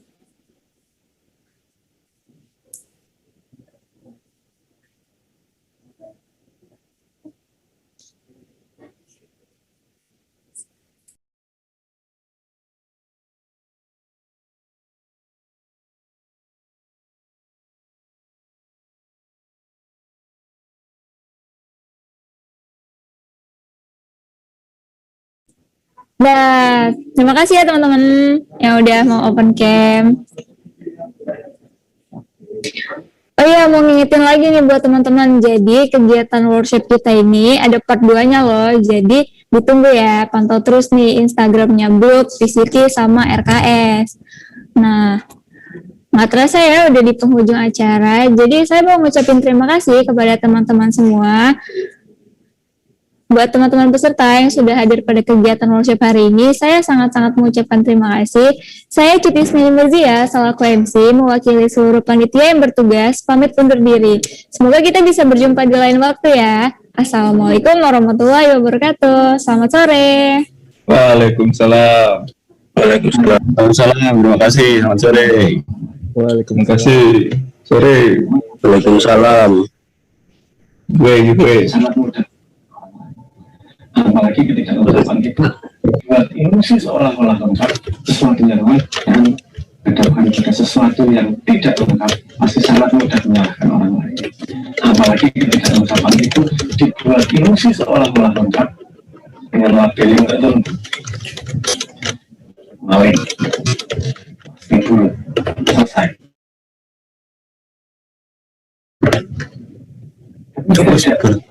Nah, terima kasih ya teman-teman yang udah mau open cam. Oh iya, mau ngingetin lagi nih buat teman-teman. Jadi kegiatan workshop kita ini ada part 2-nya loh. Jadi ditunggu ya, pantau terus nih Instagramnya Blue, PCT, sama RKS. Nah, nggak terasa ya udah di penghujung acara. Jadi saya mau ngucapin terima kasih kepada teman-teman semua. Buat teman-teman peserta yang sudah hadir pada kegiatan workshop hari ini, saya sangat-sangat mengucapkan terima kasih. Saya Cuti Ismail Merzia, selaku MC, mewakili seluruh panitia yang bertugas, pamit undur diri. Semoga kita bisa berjumpa di lain waktu ya. Assalamualaikum warahmatullahi wabarakatuh. Selamat sore. Waalaikumsalam. Waalaikumsalam. Terima kasih. Selamat sore. Terima kasih. Sore. Waalaikumsalam. Gue. Sangat mudah. Apalagi ketika ungkapan itu buat emosi seolah-olah lengkap, sesuatu yang hadapkan juga sesuatu yang tidak lengkap, pasti sangat mudah menyalahkan orang lain. Apalagi ketika ungkapan itu dibuat emosi seolah-olah lengkap dengan labeling tertentu. Maling, itu selesai.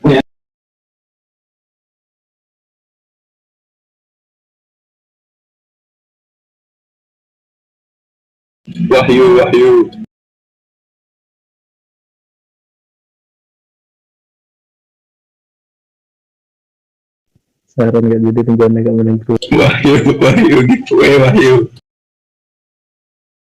Ya. Wahyu. Saran nggak jadi rencana kamu nanti. Wahyu gitu. Wahyu.